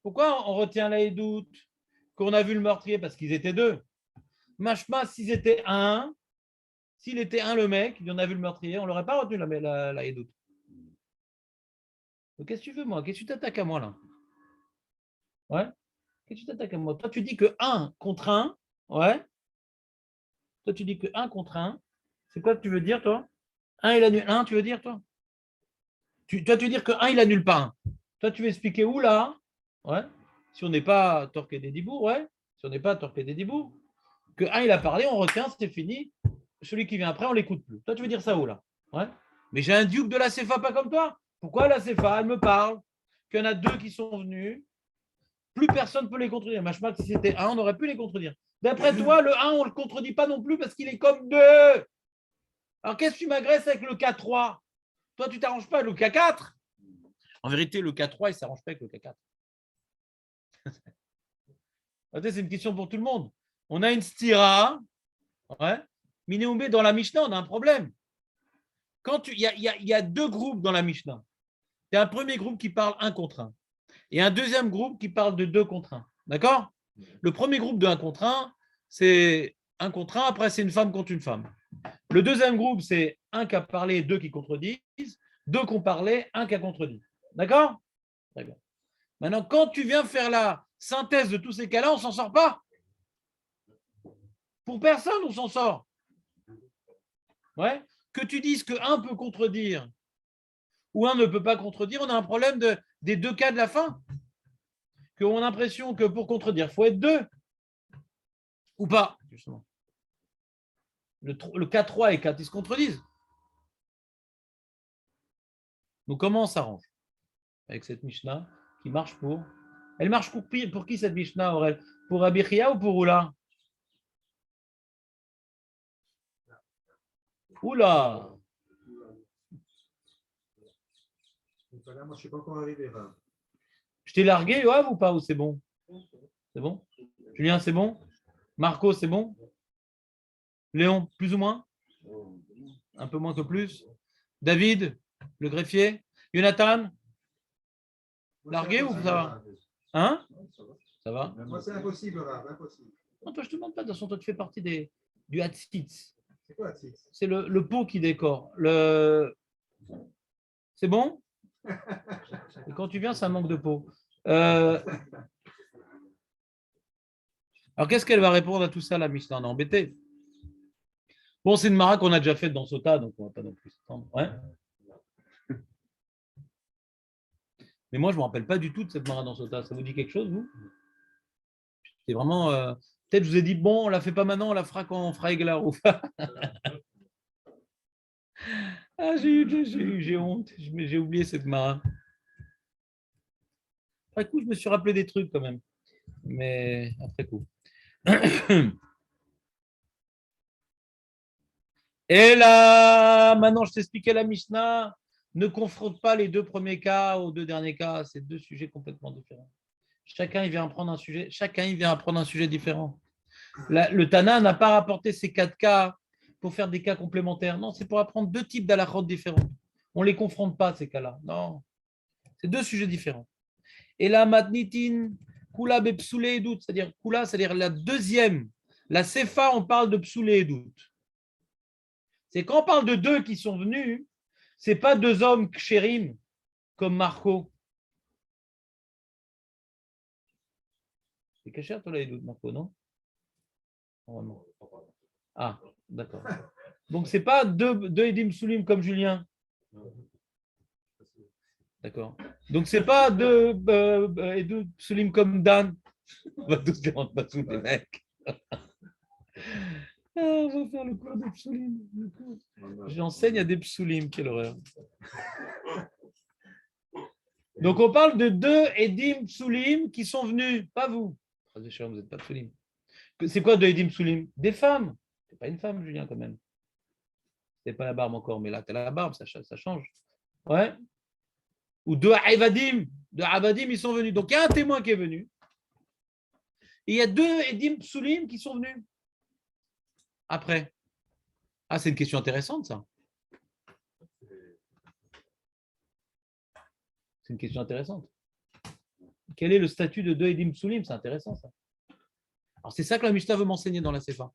Pourquoi on retient la haïdout? Qu'on a vu le meurtrier parce qu'ils étaient deux. Mashma, s'ils étaient un, s'il était un le mec, il en a vu le meurtrier, on ne l'aurait pas retenu la haïdout. Donc qu'est-ce que tu veux moi? Qu'est-ce que tu t'attaques à moi là? Ouais? Qu'est-ce que tu t'attaques à moi? Toi tu dis que 1 contre 1, ouais? Toi tu dis que 1 contre 1, c'est quoi que tu veux dire toi? 1 il annule 1, tu veux dire toi? Toi tu veux dire que 1 il annule pas 1. Toi tu veux expliquer où là? Ouais? Si on n'est pas torqué des dibours, ouais? Si on n'est pas torqué des dibours, que 1 il a parlé, on retient, c'est fini. Celui qui vient après, on ne l'écoute plus. Toi tu veux dire ça où là? Ouais? Mais j'ai un duke de la CFA pas comme toi. Pourquoi la CFA, elle me parle qu'il y en a 2 qui sont venus, plus personne ne peut les contredire. Machma, si c'était 1, on aurait pu les contredire. D'après toi, le 1, on ne le contredit pas non plus parce qu'il est comme 2. Alors qu'est-ce que tu m'agresses avec le K3? Toi, tu t'arranges pas avec le K4. En vérité, le K3, il ne s'arrange pas avec le K4. C'est une question pour tout le monde. On a une stira, ouais. Minéoumé dans la Mishnah, on a un problème. Il y a 2 groupes dans la Mishnah. Il y a un premier groupe qui parle 1 contre 1 et un deuxième groupe qui parle de 2 contre 1. D'accord? Le premier groupe de 1 contre 1, c'est 1 contre 1, après c'est une femme contre une femme. Le deuxième groupe, c'est 1 qui a parlé, 2 qui contredisent, 2 qui ont parlé, 1 qui a contredit. D'accord? Très bien. Maintenant, quand tu viens faire la synthèse de tous ces cas-là, on ne s'en sort pas. Pour personne, on s'en sort. Ouais. Que tu dises que 1 peut contredire ou 1 ne peut pas contredire, on a un problème des 2 cas de la fin. Qu'on a l'impression que pour contredire, il faut être 2. Ou pas, justement. Le K3 et 4, ils se contredisent. Donc, comment on s'arrange avec cette Mishnah qui marche pour... Elle marche pour qui cette Mishnah, Aurel? Pour Rabbi Chia ou pour Oula? Oula! Moi, je ne suis pas encore arrivé là. Je t'ai largué, Yoav, ou pas? Ou c'est bon? C'est bon? Julien, c'est bon? Marco, c'est bon? Léon, plus ou moins? Un peu moins que plus? David, le greffier? Jonathan? Largué ou ça va? Hein? Ça va? Moi, c'est impossible là, impossible. Non, toi, je ne te demande pas. De toute façon, toi, tu fais partie du Hatzitz. C'est quoi Hatzitz? C'est le pot qui décore. C'est bon? Et quand tu viens, ça manque de pot. Alors, qu'est-ce qu'elle va répondre à tout ça, la Mishnah? On est embêté. Bon, c'est une mara qu'on a déjà faite dans Sota, donc on ne va pas non plus s'attendre. Ouais. Mais moi, je ne me rappelle pas du tout de cette mara dans Sota. Ça vous dit quelque chose, vous? C'est vraiment... Peut-être je vous ai dit, bon, on ne la fait pas maintenant, on la fera quand on fera Egla Haroufa. Ah, j'ai honte. J'ai oublié cette mara. Après coup, je me suis rappelé des trucs quand même. Mais après coup. Et là, maintenant, je t'expliquais la Mishnah. Ne confronte pas les 2 premiers cas aux 2 derniers cas. C'est 2 sujets complètement différents. Chacun, il vient apprendre un sujet différent. Le Tana n'a pas rapporté ces 4 cas pour faire des cas complémentaires. Non, c'est pour apprendre 2 types d'halachot différents. On ne les confronte pas, ces cas-là. Non. C'est 2 sujets différents. Et la matnitin, kula bepsoulé et doute, c'est-à-dire kula, c'est-à-dire la deuxième. La sefa, on parle de psoulé et doute. C'est quand on parle de 2 qui sont venus, ce n'est pas 2 hommes kshérim comme Marco. C'est caché toi les doutes, Marco, non? Ah, d'accord. Donc, ce n'est pas 2 Edim Soulim comme Julien. D'accord. Donc, ce n'est pas 2 Edim Soulim comme Dan. On va tous les rendre pas sous les mecs. On va faire le cours des psoulim. J'enseigne à des psoulim, quelle horreur. Donc, on parle de 2 Edim Psulim qui sont venus, pas vous. Vous n'êtes pas Psulim. C'est quoi 2 Edim Psulim? Des femmes. C'est pas une femme, Julien, quand même. C'est pas la barbe encore, mais là, tu as la barbe, ça change. Ouais. Ou 2 Avadim. 2 Avadim, ils sont venus. Donc, il y a un témoin qui est venu. Et il y a 2 Edim Psulim qui sont venus. Après. Ah, c'est une question intéressante, ça. C'est une question intéressante. Quel est le statut de 2 Edim Psulim? C'est intéressant, ça. Alors, c'est ça que la Mishnah veut m'enseigner dans la Sefa.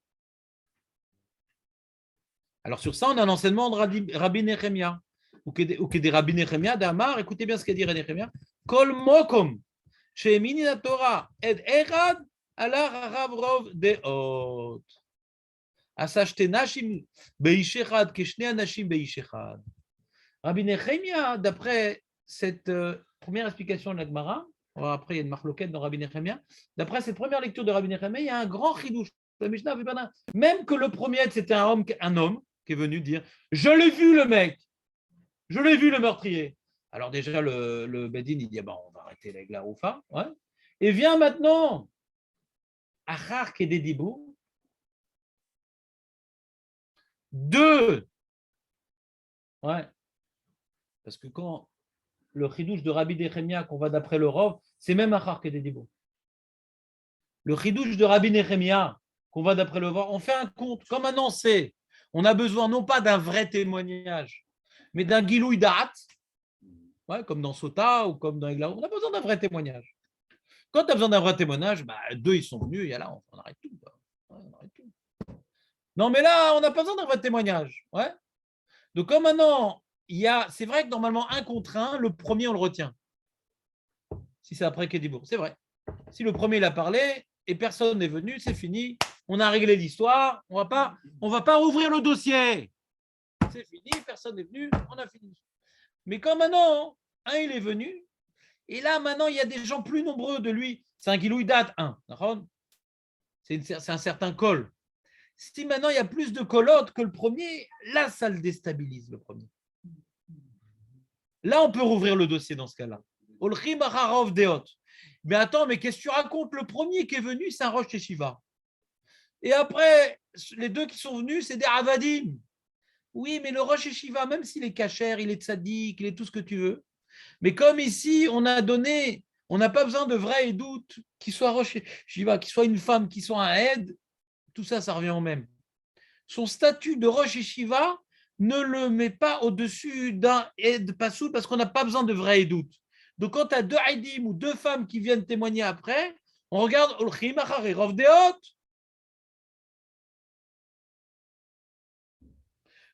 Alors, sur ça, on a un enseignement de Rabbi Nechemia. Ou que des Rabbi Nechemia d'Amar. Écoutez bien ce qu'a dit Rabbi Nechemia. Kol mokom she'emini la Torah ed echad ala harav rov deot. Asashte nashim beish echad keshne anashim beish echad. Rabbi Nechemia, d'après cette première explication de la Gemara, après il y a une marloquette dans Rabbi Nechemia, d'après cette première lecture de Rabbi Nechemia, il y a un grand chidouche. La Mishnah avait pas même que le premier, c'était un homme qui est venu dire « Je l'ai vu le mec, je l'ai vu le meurtrier ». Alors déjà, le Bedin, il dit bon, « On va arrêter la Glaroufa. Ouais. » Et vient maintenant, Achar Kededibou, 2. Ouais. Parce que quand le chidouche de Rabbi Nechemia, qu'on va d'après le Rov, c'est même Achar Kededibou. Le chidouche de Rabbi Nechemia, qu'on va d'après le Rov, on fait un compte. Comme maintenant, on a besoin non pas d'un vrai témoignage, mais d'un gilouï da'at, ouais, comme dans Sota ou comme dans Eglaou. On a besoin d'un vrai témoignage. Quand tu as besoin d'un vrai témoignage, 2 ils sont venus, et là, on arrête tout. Ouais, on arrête tout. Non, mais là, on n'a pas besoin d'un vrai témoignage. Ouais. Donc, comme maintenant, c'est vrai que normalement, 1 contre 1, le premier, on le retient. Si c'est après Kédibourg, c'est vrai. Si le premier, il a parlé et personne n'est venu, c'est fini. On a réglé l'histoire. On va pas rouvrir le dossier. C'est fini, personne n'est venu, on a fini. Mais comme maintenant, il est venu, et là, maintenant, il y a des gens plus nombreux de lui. C'est un Gilouï date, 1. C'est un certain col. Si maintenant, il y a plus de colottes que le premier, là, ça le déstabilise, le premier. Là, on peut rouvrir le dossier dans ce cas-là. Olchim Acharov Deot. Mais attends, mais qu'est-ce que tu racontes? Le premier qui est venu, c'est un Rosh Yeshiva. Et après, les 2 qui sont venus, c'est des Avadim. Oui, mais le Rosh Yeshiva, même s'il est cachère, il est tzaddik, il est tout ce que tu veux. Mais comme ici, on n'a pas besoin de vrai doute, qu'il soit Rosh Yeshiva, qu'il soit une femme, qu'il soit un aide, tout ça, ça revient au même. Son statut de Rosh Yeshiva ne le met pas au-dessus d'un aide pasoul parce qu'on n'a pas besoin de vrai doute. Donc, quand tu as 2 aidim ou 2 femmes qui viennent témoigner après, on regarde Olchim Acharei Rov Deot.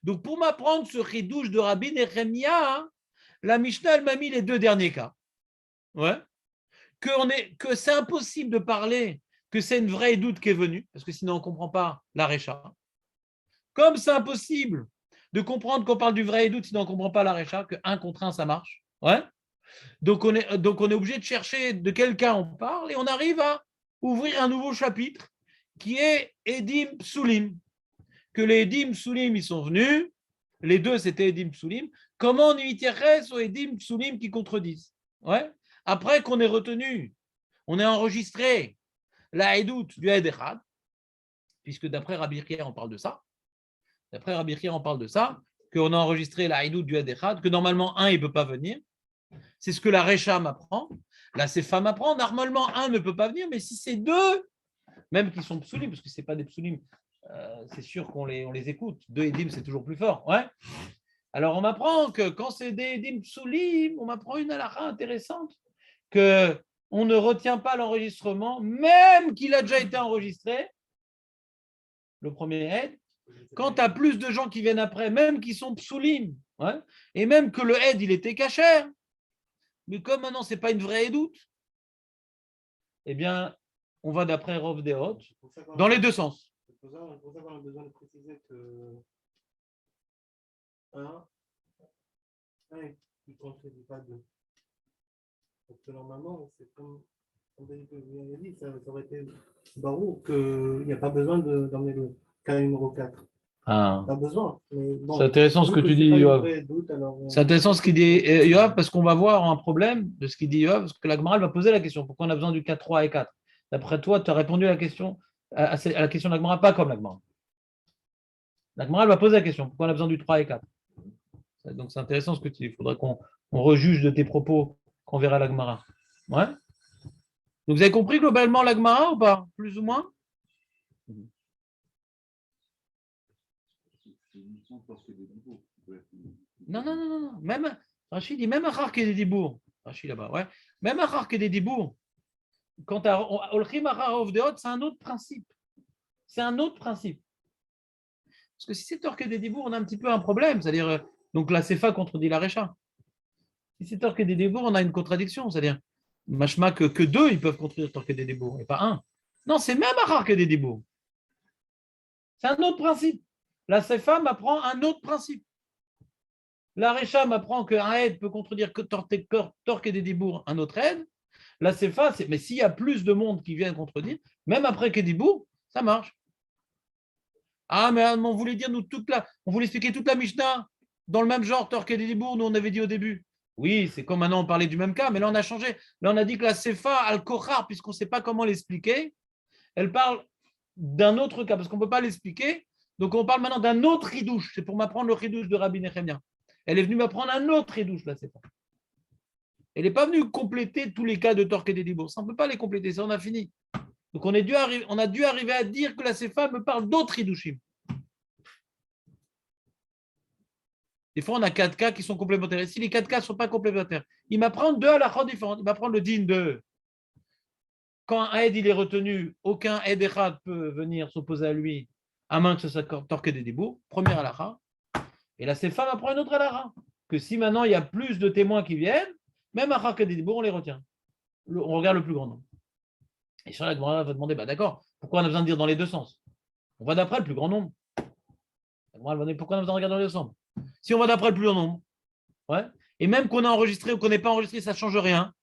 Donc, pour m'apprendre ce chidouche de Rabbi Nechemia, la Mishnah, elle m'a mis les 2 derniers cas. Ouais. Que c'est impossible de parler que c'est une vraie doute qui est venue, parce que sinon on ne comprend pas la récha. Comme c'est impossible de comprendre qu'on parle du vrai doute, sinon on ne comprend pas la récha, que 1 contre 1, ça marche. Ouais. Donc on est obligé de chercher de quel cas on parle et on arrive à ouvrir un nouveau chapitre qui est Edim Psulim. Que les Edim Psulim, ils sont venus, les 2 c'était Edim Psulim. Comment on y tire aux Edim Psulim qui contredisent? Ouais. Après qu'on ait retenu, on est enregistré la Edout du Ed Echad, puisque d'après Rabbi Chia, on parle de ça. D'après Rabbi Chia, on parle de ça, qu'on a enregistré la Edout du Ed Echad, que normalement 1, il ne peut pas venir. C'est ce que la Recha m'apprend. La Sefa m'apprend. Normalement, 1 ne peut pas venir, mais si c'est 2, même qui sont psulim, parce que ce n'est pas des psulim, c'est sûr qu'on les écoute. 2 Edim, c'est toujours plus fort. Ouais. Alors, on m'apprend que quand c'est des Edim psulim, on m'apprend une halakha intéressante, qu'on ne retient pas l'enregistrement, même qu'il a déjà été enregistré, le premier aide. Quand tu as plus de gens qui viennent après, même qui sont psulim, ouais, et même que le aide, il était cachère, mais comme maintenant, ce n'est pas une vraie doute, eh bien, on va d'après Rov Deot, dans les 2 sens. C'est pour ça qu'on a besoin de préciser que 1 qui ne contredit pas 2. Parce que normalement, c'est comme David a dit, ça aurait été barou qu'il n'y a pas besoin d'emmener le cas numéro 4. Ah. On a besoin. Mais bon, C'est intéressant ce vu que tu c'est dis, pas une Yoav. vraie doute, alors C'est intéressant ce qu'il dit Yoav, parce qu'on va voir un problème de ce qu'il dit Yoav, parce que la Gemara elle va poser la question. Pourquoi on a besoin du 4, 3 et 4? D'après toi, tu as répondu à la question, à la question de la Gemara, pas comme la Gemara. La Gemara elle va poser la question. Pourquoi on a besoin du 3 et 4? Donc c'est intéressant ce que tu dis. Il faudrait qu'on rejuge de tes propos qu'on verra la Gemara. Ouais. Donc vous avez compris globalement la Gemara ou pas? Plus ou moins? Non, non, non, non, non. Même, Rachid dit même Achar des Dibour. Rachid là-bas, ouais. Même Achar des Dibour. Quant à Olchim Achar Ovdeot, c'est un autre principe. C'est un autre principe. Parce que si c'est Torque des Dibour, on a un petit peu un problème. C'est-à-dire, donc la Sefa contredit la Recha. Si c'est Torque des Dibour, on a une contradiction. C'est-à-dire, machma que deux, ils peuvent contredire Torque des Dibour, et pas un. Non, c'est même Achar des Dibour. C'est un autre principe. La Sefa m'apprend un autre principe. La Recha m'apprend qu'un aide peut contredire que Torque des Dibour, un autre aide. La Sefa, mais s'il y a plus de monde qui vient contredire, même après Kedibour, ça marche. Ah, mais on voulait dire, on voulait expliquer toute la Mishnah dans le même genre, Torque des Dibour, nous on avait dit au début. Oui, c'est comme maintenant on parlait du même cas, mais là on a changé. Là on a dit que la Sefa, al-Kochar, puisqu'on ne sait pas comment l'expliquer, elle parle d'un autre cas, parce qu'on ne peut pas l'expliquer. Donc on parle maintenant d'un autre ridouche. C'est pour m'apprendre le ridouche de Rabbi Nechemia. Elle est venue m'apprendre un autre ridouche, la Sefa. Elle n'est pas venue compléter tous les cas de Torque des Dibour. Ça, on ne peut pas les compléter, ça on a fini. Donc on a dû arriver à dire que la Sefa me parle d'autres Hidushim. Des fois, on a 4 cas qui sont complémentaires. Et si les 4 cas ne sont pas complémentaires, il m'apprend deux halachot différentes. Il m'apprend le din de quand un aide il est retenu, aucun aide echad peut venir s'opposer à lui, à moins que ce soit Torque des Dibour. Première halacha. Et la Sefa m'apprend une autre halacha. Que si maintenant il y a plus de témoins qui viennent, même à Torque des Dibour, on les retient. On regarde le plus grand nombre. Et sur la Gemara va demander, d'accord, pourquoi on a besoin de dire dans les deux sens? On va d'après le plus grand nombre. La Gemara va demander, pourquoi on a besoin de regarder dans les deux sens? Si on va d'après le plus grand nombre, ouais. Et même qu'on a enregistré ou qu'on n'ait pas enregistré, ça ne change rien.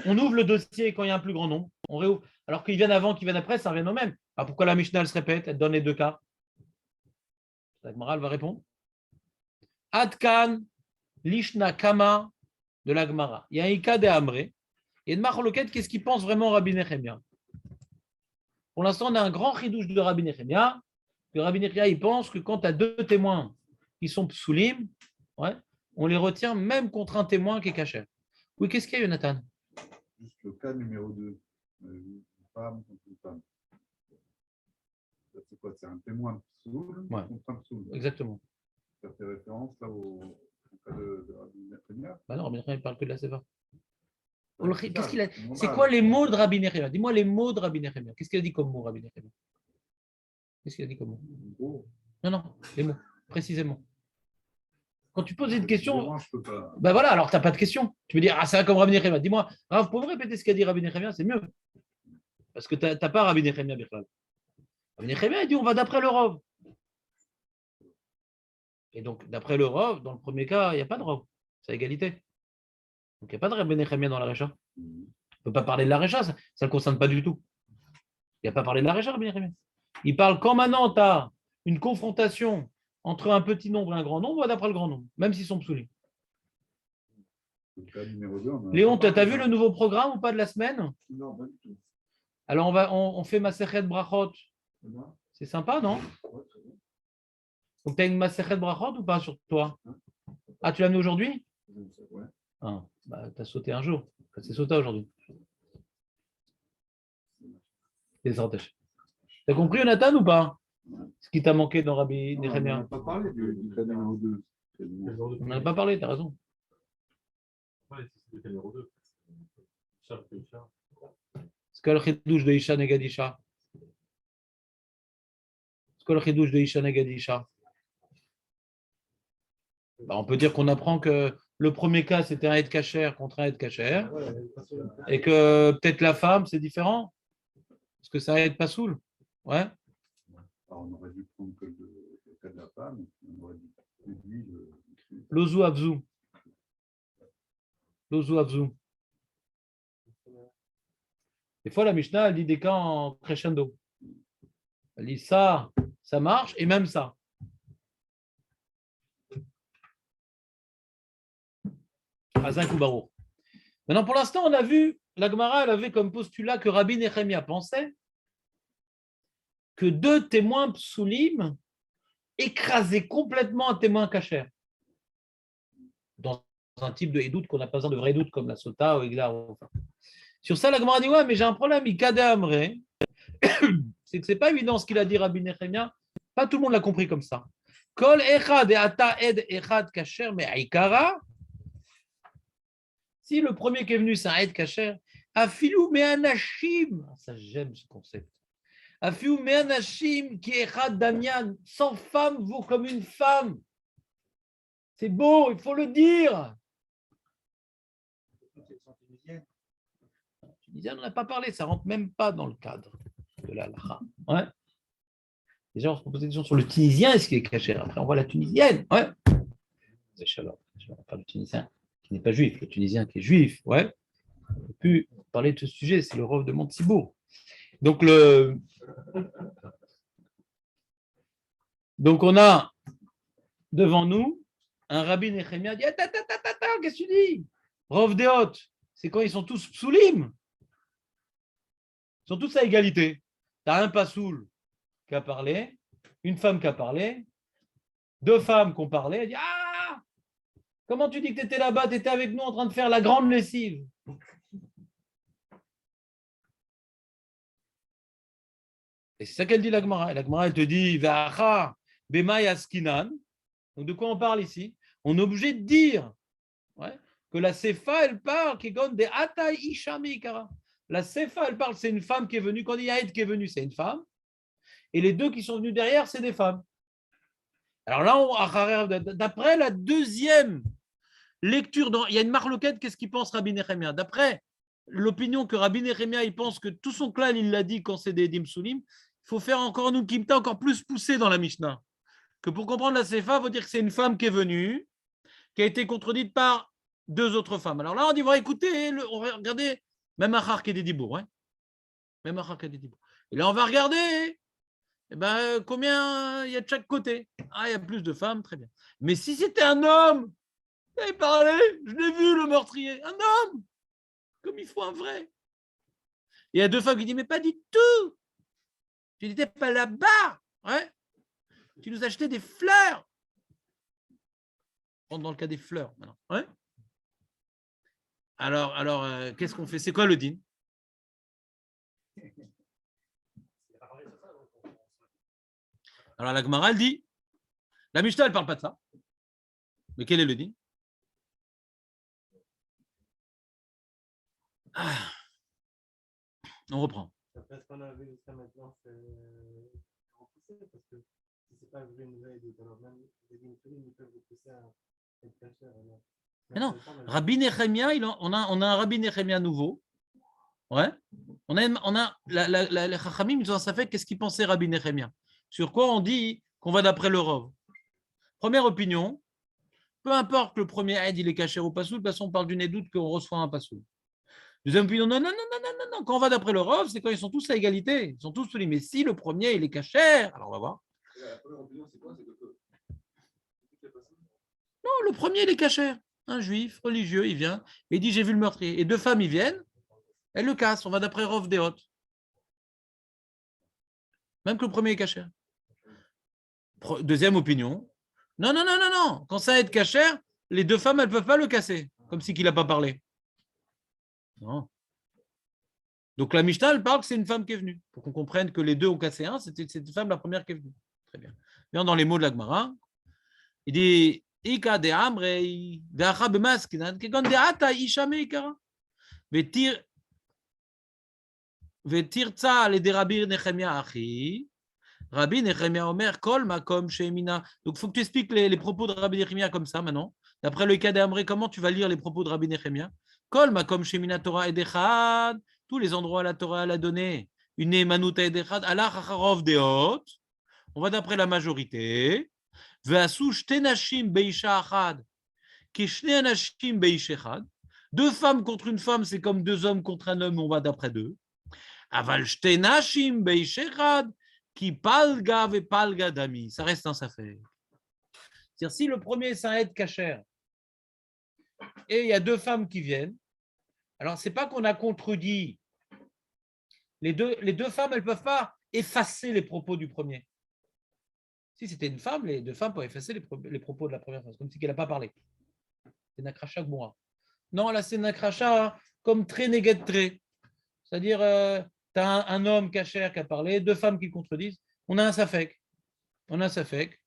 On ouvre le dossier quand il y a un plus grand nombre, on réouvre. Alors qu'ils viennent avant, qu'ils viennent après, ça revient au même. Alors pourquoi la Mishnah elle se répète, elle donne les deux cas? La Gemara va répondre. Adkan Lishna Kama de la Gemara. Il y a un Ika de Amré. Et de Macholoket, qu'est-ce qu'il pense vraiment Rabbi Nechemia? Pour l'instant, on a un grand chidouche de Rabbi Nechemia. Que Rabbi Nechemia, il pense que quand tu as deux témoins qui sont psoulim, ouais, on les retient même contre un témoin qui est caché. Oui, qu'est-ce qu'il y a, Jonathan? Juste le cas numéro 2. Une femme contre une femme. C'est quoi? C'est un témoin psoul contre un psoul. Exactement. Ça fait référence là au cas de Rabbi Nechemia. Bah non, Rabbi Nechemia, il ne parle que de la Seva. Qu'est-ce qu'il a... C'est quoi les mots de Rabbi Nechemia? Dis-moi les mots de Rabbi Nechemia. Qu'est-ce qu'il a dit comme mot, Rabbi Nechemia? Qu'est-ce qu'il a dit comme mot? Non, non, les mots, précisément. Quand tu poses une question, ben voilà, alors tu n'as pas de question. Tu veux dire, ah, c'est comme Rabbi Nechemia. Dis-moi, Rav, vous pouvez me répéter ce qu'a dit Rabbi Nechemia? C'est mieux. Parce que tu n'as pas Rabbi Nechemia, Birklal. Rabbi Nechemia, il dit, on va d'après le Rov. Et donc, d'après le Rov, dans le premier cas, il n'y a pas de Rov. C'est égalité. Donc, il n'y a pas de Rabbi Nechemia dans la Recha. On ne peut pas parler de la Recha, ça ne le concerne pas du tout. Il n'y a pas parlé de la Recha, Rabbi Nechemia. Il parle quand maintenant tu as une confrontation entre un petit nombre et un grand nombre, d'après le grand nombre, même s'ils sont psoulés. Léon, tu as vu le nouveau programme ou pas de la semaine? Non, pas du tout. Alors on fait Masechet Brachot. C'est sympa, non? Donc tu as une Masechet Brachot ou pas sur toi? Ah, tu l'as mis aujourd'hui? Ah, bah, tu as sauté un jour. C'est sauté aujourd'hui. Tu as compris, Jonathan, ou pas? Ce qui t'a manqué dans Rabbi Nechemia? On n'a pas parlé du cas numéro 2. On n'en a pas parlé, tu as raison. C'est quoi le chidouche de Isha Negad Isha? C'est quoi le chidouche de Isha Negad Isha? Bah, on peut dire qu'on apprend que le premier cas, c'était un aide cachère contre un aide cachère, et que peut-être la femme, c'est différent, parce que ça aide pas soul. Ouais. Alors, on aurait dû prendre que le cas de la femme, on aurait dû déduire Lozu Avzu. Lozu Avzu. Des fois, la Mishnah, elle dit des cas en crescendo. Elle dit ça, ça marche, et même ça. Azak ou Baruch. Maintenant, pour l'instant, on a vu, la Gemara, elle avait comme postulat que Rabbi Nechemia pensait que 2 témoins psulim écrasaient complètement un témoin kasher. Dans un type de édoute qu'on n'a pas besoin de vrai doute comme la sota ou Egla. Sur ça, la Gemara dit ouais, mais j'ai un problème. Ikade Amré, c'est que c'est pas évident ce qu'il a dit Rabbi Nechemia. Pas tout le monde l'a compris comme ça. Kol echad et ata ed echad kasher mais aikara. Si le premier qui est venu, c'est un ed kasher, afilou me'anashim. Ça, j'aime ce concept. Afilou me'anashim qui echad damian. 100 femmes vaut comme une femme. C'est beau, il faut le dire. Tunisienne, on n'a pas parlé, ça ne rentre même pas dans le cadre de la halakha. Ouais. Déjà, on se pose des questions sur le tunisien, est-ce qu'il est caché? Après, on voit la tunisienne. Ouais. C'est shalom. Pas le tunisien qui n'est pas juif, le tunisien qui est juif. Ouais. On peut plus parler de ce sujet, c'est le rov de Montsibourg. Donc, on a devant nous un rabbi Nechemia dit qu'est-ce que tu dis? Rov Deot, c'est quand ils sont tous psoulim. Ils sont tous à égalité. Tu as un pasoul qui a parlé, une femme qui a parlé, 2 femmes qui ont parlé. Elle dit ah, comment tu dis que tu étais là-bas, tu étais avec nous en train de faire la grande lessive? Et c'est ça qu'elle dit la Gemara. La Gemara, elle te dit Va'acha b'may askinan. Donc de quoi on parle ici? On est obligé de dire que la Sefa, elle parle qui donne des Ata Isha Meikara. La Sefa, elle parle, c'est une femme qui est venue. Quand il y a Aïd qui est venu, c'est une femme. Et les 2 qui sont venus derrière, c'est des femmes. Alors là, d'après la deuxième lecture, il y a une marloquette, qu'est-ce qu'il pense Rabbi Nechemia? D'après l'opinion que Rabbi Nechemia, il pense que tout son clan, il l'a dit quand c'est des Edim Soulim, il faut faire encore un Ukimta encore plus poussé dans la Mishnah. Que pour comprendre la Sefa, il faut dire que c'est une femme qui est venue, qui a été contredite par 2 autres femmes. Alors là, on dit, voilà, écoutez, on va regarder, même Achar qui est des Dibour, hein. Même Achar qui est des Dibour. Et là, on va regarder combien il y a de chaque côté. Ah, il y a plus de femmes, très bien. Mais si c'était un homme, il avait parlé, je l'ai vu le meurtrier, un homme, comme il faut un vrai. Et il y a 2 femmes qui disent, mais pas du tout, tu n'étais pas là-bas, ouais. Tu nous achetais des fleurs. On rentre dans le cas des fleurs maintenant. Ouais. Alors qu'est-ce qu'on fait? C'est quoi le din? Alors la Gemara, elle dit, la Mishnah, elle ne parle pas de ça. Mais quel est le din? On reprend. Après ce qu'on a vu jusqu'à maintenant, c'est repoussé parce que si c'est pas une nouvelle idée, alors même les Dimsulim, ils peuvent repousser à être cachés. Mais non, Rabbi Nechemia, on a un Rabbi Nechemia nouveau. Ouais. On a les Chachamim, ils ont ça fait qu'est-ce qu'ils pensaient Rabbi Nechemia. Sur quoi on dit qu'on va d'après le Rov. Première opinion, peu importe que le premier aide il est caché au pasoul, de toute façon on parle d'une édoute qu'on reçoit un pasoul. Deuxième opinion, non, quand on va d'après le Rov, c'est quand ils sont tous à égalité, ils sont tous soulignés. Mais si le premier il est caché, alors on va voir. La première opinion, c'est quoi? Non, le premier il est caché. Un juif religieux, il vient, et il dit j'ai vu le meurtrier. Et 2 femmes, ils viennent, elles le cassent, on va d'après Rov Deot. Même que le premier est caché. Deuxième opinion, non. Quand ça est caché, les 2 femmes, elles ne peuvent pas le casser, comme si qu'il n'a pas parlé. Non. Donc la Mishnah, elle parle que c'est une femme qui est venue. Pour qu'on comprenne que les 2 ont cassé un, c'était cette femme, la première qui est venue. Très bien. Bien dans les mots de la Gemara, il dit Ika de Amrei, Veacha bemaskinan, Kegon de Ata Isha Meikara. Vetirza le de Rabbi Nechemia Achi. Rabbi Nechemia Omer Kol Makom Shemina. Donc il faut que tu expliques les propos de Rabbi Nechemia comme ça maintenant. D'après le cas d'Amré, comment tu vas lire les propos de Rabbi Nechemia? Kol Makom Shemina Torah Edechad. Tous les endroits où la Torah l'a donné. Une Emanuta Edechad. Allah Chacharov Deot. On va d'après la majorité. Ve'asu shte nashim beisha achad. Ki shne anashim beisha echad. 2 femmes contre une femme, c'est comme 2 hommes contre un homme, on va d'après 2. Aval shte nashim beisha echad. Qui palga ve palga dami. Ça reste un safer. C'est-à-dire, si le premier, c'est un aide cachère, et il y a deux femmes qui viennent. Alors, ce n'est pas qu'on a contredit. Les deux femmes, elles ne peuvent pas effacer les propos du premier. Si c'était une femme, les deux femmes peuvent effacer les propos de la première femme, comme si elle n'a pas parlé. C'est Nakracha Gmoura. Non, là, c'est Nakracha comme très négatré. C'est-à-dire, tu as un homme cachère qui a parlé, deux femmes qui le contredisent. On a un safek. On a un safek.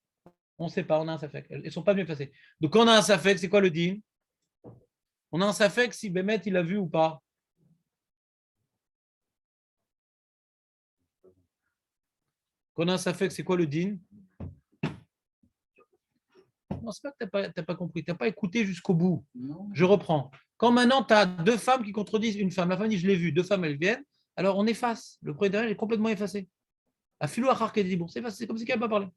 On ne sait pas, on a un safek. Elles ne sont pas mieux passées. Donc, quand on a un safek, c'est quoi le din? On a un safek si Bémet, il a vu ou pas. Quand on a un safek, c'est quoi le din? Non, c'est pas que tu n'as pas compris. Tu n'as pas écouté jusqu'au bout. Je reprends. Quand maintenant, tu as deux femmes qui contredisent une femme, la femme dit je l'ai vu, deux femmes, elles viennent, alors on efface. Le premier derrière est complètement effacé. À filou à bon, c'est comme si elle n'a pas parlé.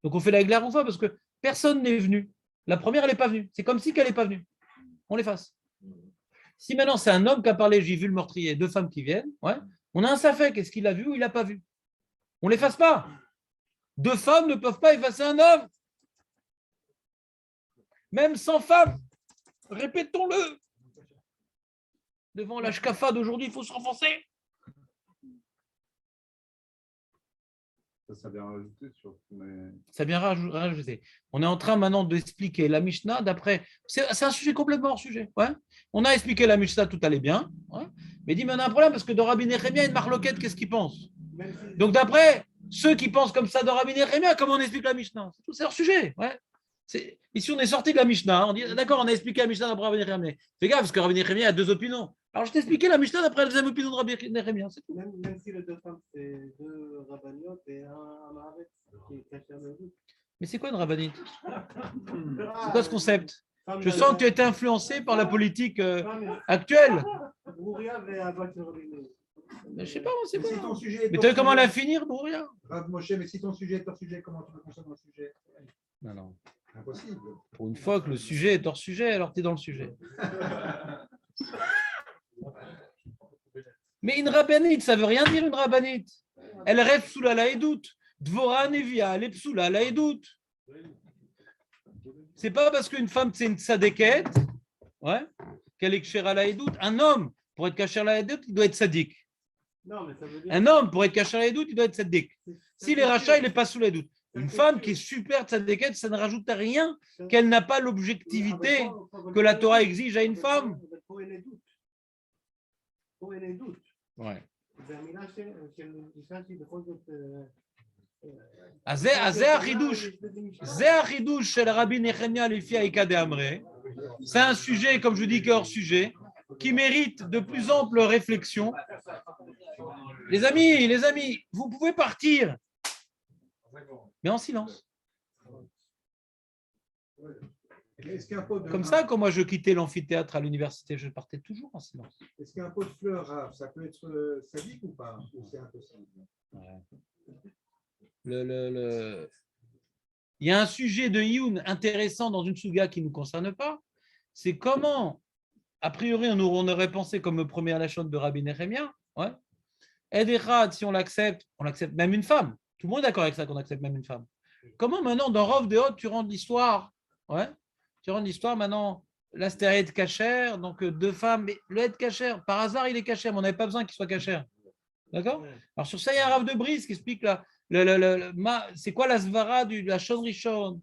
Donc on fait la glaroufa parce que personne n'est venu. La première, elle n'est pas venue. C'est comme si qu'elle n'est pas venue. On l'efface. Si maintenant c'est un homme qui a parlé, j'ai vu le meurtrier, deux femmes qui viennent, ouais, on a un safek, est-ce qu'il a vu ou il n'a pas vu? On ne l'efface pas. Deux femmes ne peuvent pas effacer un homme. Même sans femme. Répétons-le. Devant la shkafa d'aujourd'hui, il faut se renforcer. Ça vient rajouter sur. Ça vient rajouter. On est en train maintenant d'expliquer la Mishnah d'après. C'est un sujet complètement hors sujet. Ouais. On a expliqué la Mishnah, tout allait bien. Ouais. Mais dit, mais on a un problème parce que dans Rabbi Nechemia, il y a une marloquette, qu'est-ce qu'il pense? Donc d'après ceux qui pensent comme ça dans Rabbi Nechemia, comment on explique la Mishnah? C'est hors sujet. Ouais. Ici, on est sorti de la Mishnah. On dit, d'accord, on a expliqué la Mishnah d'après Rabbi Nechemia. Fais gaffe, parce que Rabbi Nechemia a deux opinions. Alors, je t'ai expliqué la Mishnah d'après la deuxième opinion de Rabbi Nechemia. C'est tout. Même si les deux femmes, c'est deux rabbaniotes et un amaret qui est caché le doute. Mais c'est quoi une rabbinite? C'est quoi ce concept? Je sens que tu as été influencé par la politique actuelle. Mais je sais pas, c'est pas. Si ton sujet est Mais tu as vu comment la finir, Brouria? Moshe, mais si ton sujet est hors sujet, comment tu peux consommer un sujet? Non. Impossible. Pour une fois que le sujet est hors sujet, alors tu es dans le sujet. Mais une rabbinite, ça veut rien dire une rabbinite. Elle rêve sous la laïdoute. Dvora nevia, elle est sous la laïdoute. C'est pas parce qu'une femme c'est une tzadékette, ouais, qu'elle est kshera laïdoute. Un homme, pour être kasher laïdoute, il doit être sadique. Non, mais ça veut dire... Un homme, pour être kasher laïdoute, il doit être sadique. S'il est rachat, il n'est pas sous laïdoute. Une femme qui est super tzadékette, ça ne rajoute à rien qu'elle n'a pas l'objectivité que la Torah exige à une femme. Ouais. זה החידוש של רבי נחמיה לפי האיכא דאמרי. C'est un sujet, comme je dis, qui est hors sujet, qui mérite de plus amples réflexions. Les amis, vous pouvez partir, mais en silence. Comme ça, quand moi je quittais l'amphithéâtre à l'université, je partais toujours en silence. Est-ce qu'un pot de fleurs, ça peut être sadique ou pas? Ou c'est impossible? Ouais. Il y a un sujet de Iyun intéressant dans une souga qui ne nous concerne pas, c'est comment, a priori, on aurait pensé comme le premier lachon de Rabbi Nechemia, ouais. Edechad, si on l'accepte même une femme. Tout le monde est d'accord avec ça qu'on accepte même une femme. Comment maintenant, dans Rov de Hod, tu rends l'histoire, ouais, tu rends l'histoire maintenant, l'astéroïde cachère, donc deux femmes, mais le Ed cachère, par hasard, il est cachère, mais on n'avait pas besoin qu'il soit cachère. D'accord? Alors sur ça, il y a un Rav de Brice qui explique là. C'est quoi la svara de la Shon Rishon,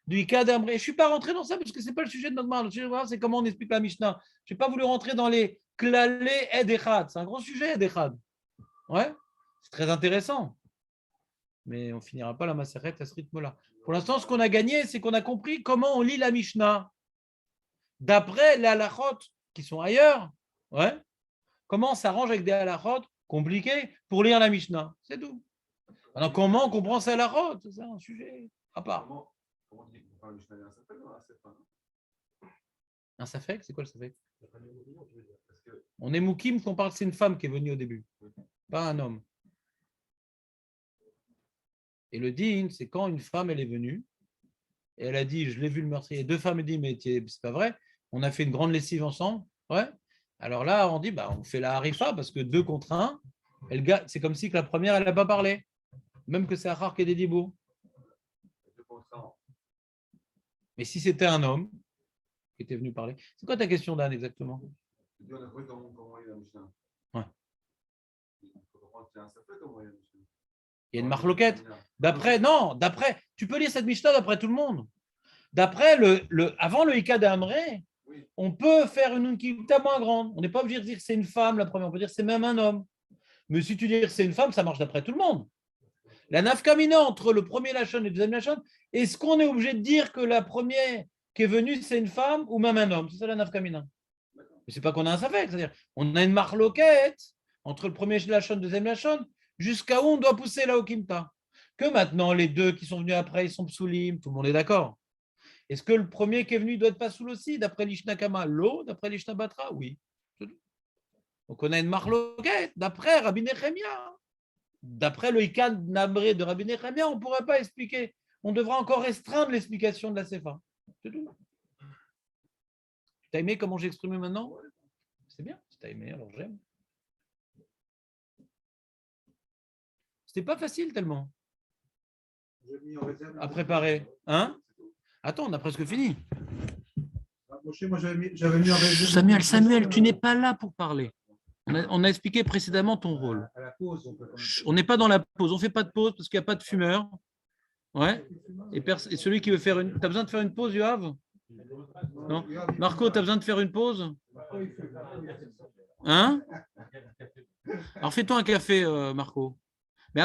du Ika d'Amré? Je ne suis pas rentré dans ça parce que ce n'est pas le sujet de notre marque. Le sujet, c'est comment on explique la Mishnah. Je n'ai pas voulu rentrer dans les klalé Ed Echad. C'est un gros sujet, Ed Echad. Ouais, c'est très intéressant. Mais on ne finira pas la Maseret à ce rythme-là. Pour l'instant, ce qu'on a gagné, c'est qu'on a compris comment on lit la Mishnah. D'après les halachot qui sont ailleurs, ouais, comment on s'arrange avec des halachot compliqués pour lire la Mishnah. C'est tout. Alors, comment on comprend ça à la route? C'est un sujet à part. Comment on dit qu'on parle du Mishnah un safek ou un safek? Un safek, c'est quoi le safek? On est moukim qu'on parle que c'est une femme qui est venue au début, pas un homme. Et le din, c'est quand une femme elle est venue et elle a dit je l'ai vu le meurtrier. Deux femmes disent mais c'est pas vrai. On a fait une grande lessive ensemble. Ouais. Alors là on dit on fait la harifa parce que 2 contre 1, c'est comme si que la première elle n'a pas parlé. Même que c'est Achar qui est des dibours. Mais si c'était un homme, qui était venu parler. C'est quoi ta question, Dan, exactement? On a trouvé comment il y a la Mishnah. Ouais. Il faut comprendre qu'il y a un safek comment il y a la Mishnah. Il y a une marloquette. D'après, tu peux lire cette Mishnah d'après tout le monde. D'après avant le Ika d'Amré, Oui. on peut faire une Unkita moins grande. On n'est pas obligé de dire que c'est une femme la première, on peut dire que c'est même un homme. Mais si tu dis que c'est une femme, ça marche d'après tout le monde. La nafkamina entre le premier Lachon et le deuxième Lachon, est-ce qu'on est obligé de dire que la première qui est venue, c'est une femme ou même un homme? C'est ça la nafkamina. Mais c'est pas qu'on a un safek, c'est-à-dire on a une marloquette entre le premier Lachon et le deuxième Lachon, jusqu'à où on doit pousser la Okimta. Que maintenant, les deux qui sont venus après, ils sont psoulim, tout le monde est d'accord. Est-ce que le premier qui est venu doit être pas soul aussi, d'après l'Ishnakama? L'eau, d'après l'Ishnabatra? Oui. Donc on a une marloquette, d'après Rabbi Nechemia. D'après le Ikan Nabré de Rabbi Nechemia, on ne pourrait pas expliquer. On devra encore restreindre l'explication de la Sefa. C'est tout. Tu as aimé comment j'ai exprimé maintenant? C'est bien, si tu as aimé, alors j'aime. C'était pas facile tellement J'ai mis en réserve. à préparer. Hein? Attends, on a presque fini. Moi, j'avais mis en réserve. Samuel, tu n'es pas là pour parler. On a expliqué précédemment ton rôle. À la pause, on peut quand même. On n'est pas dans la pause. On ne fait pas de pause parce qu'il n'y a pas de fumeur. Ouais. Et celui qui veut faire une. Tu as besoin de faire une pause, Yoav? Non. Marco, tu as besoin de faire une pause? Hein? Alors fais-toi un café, Marco.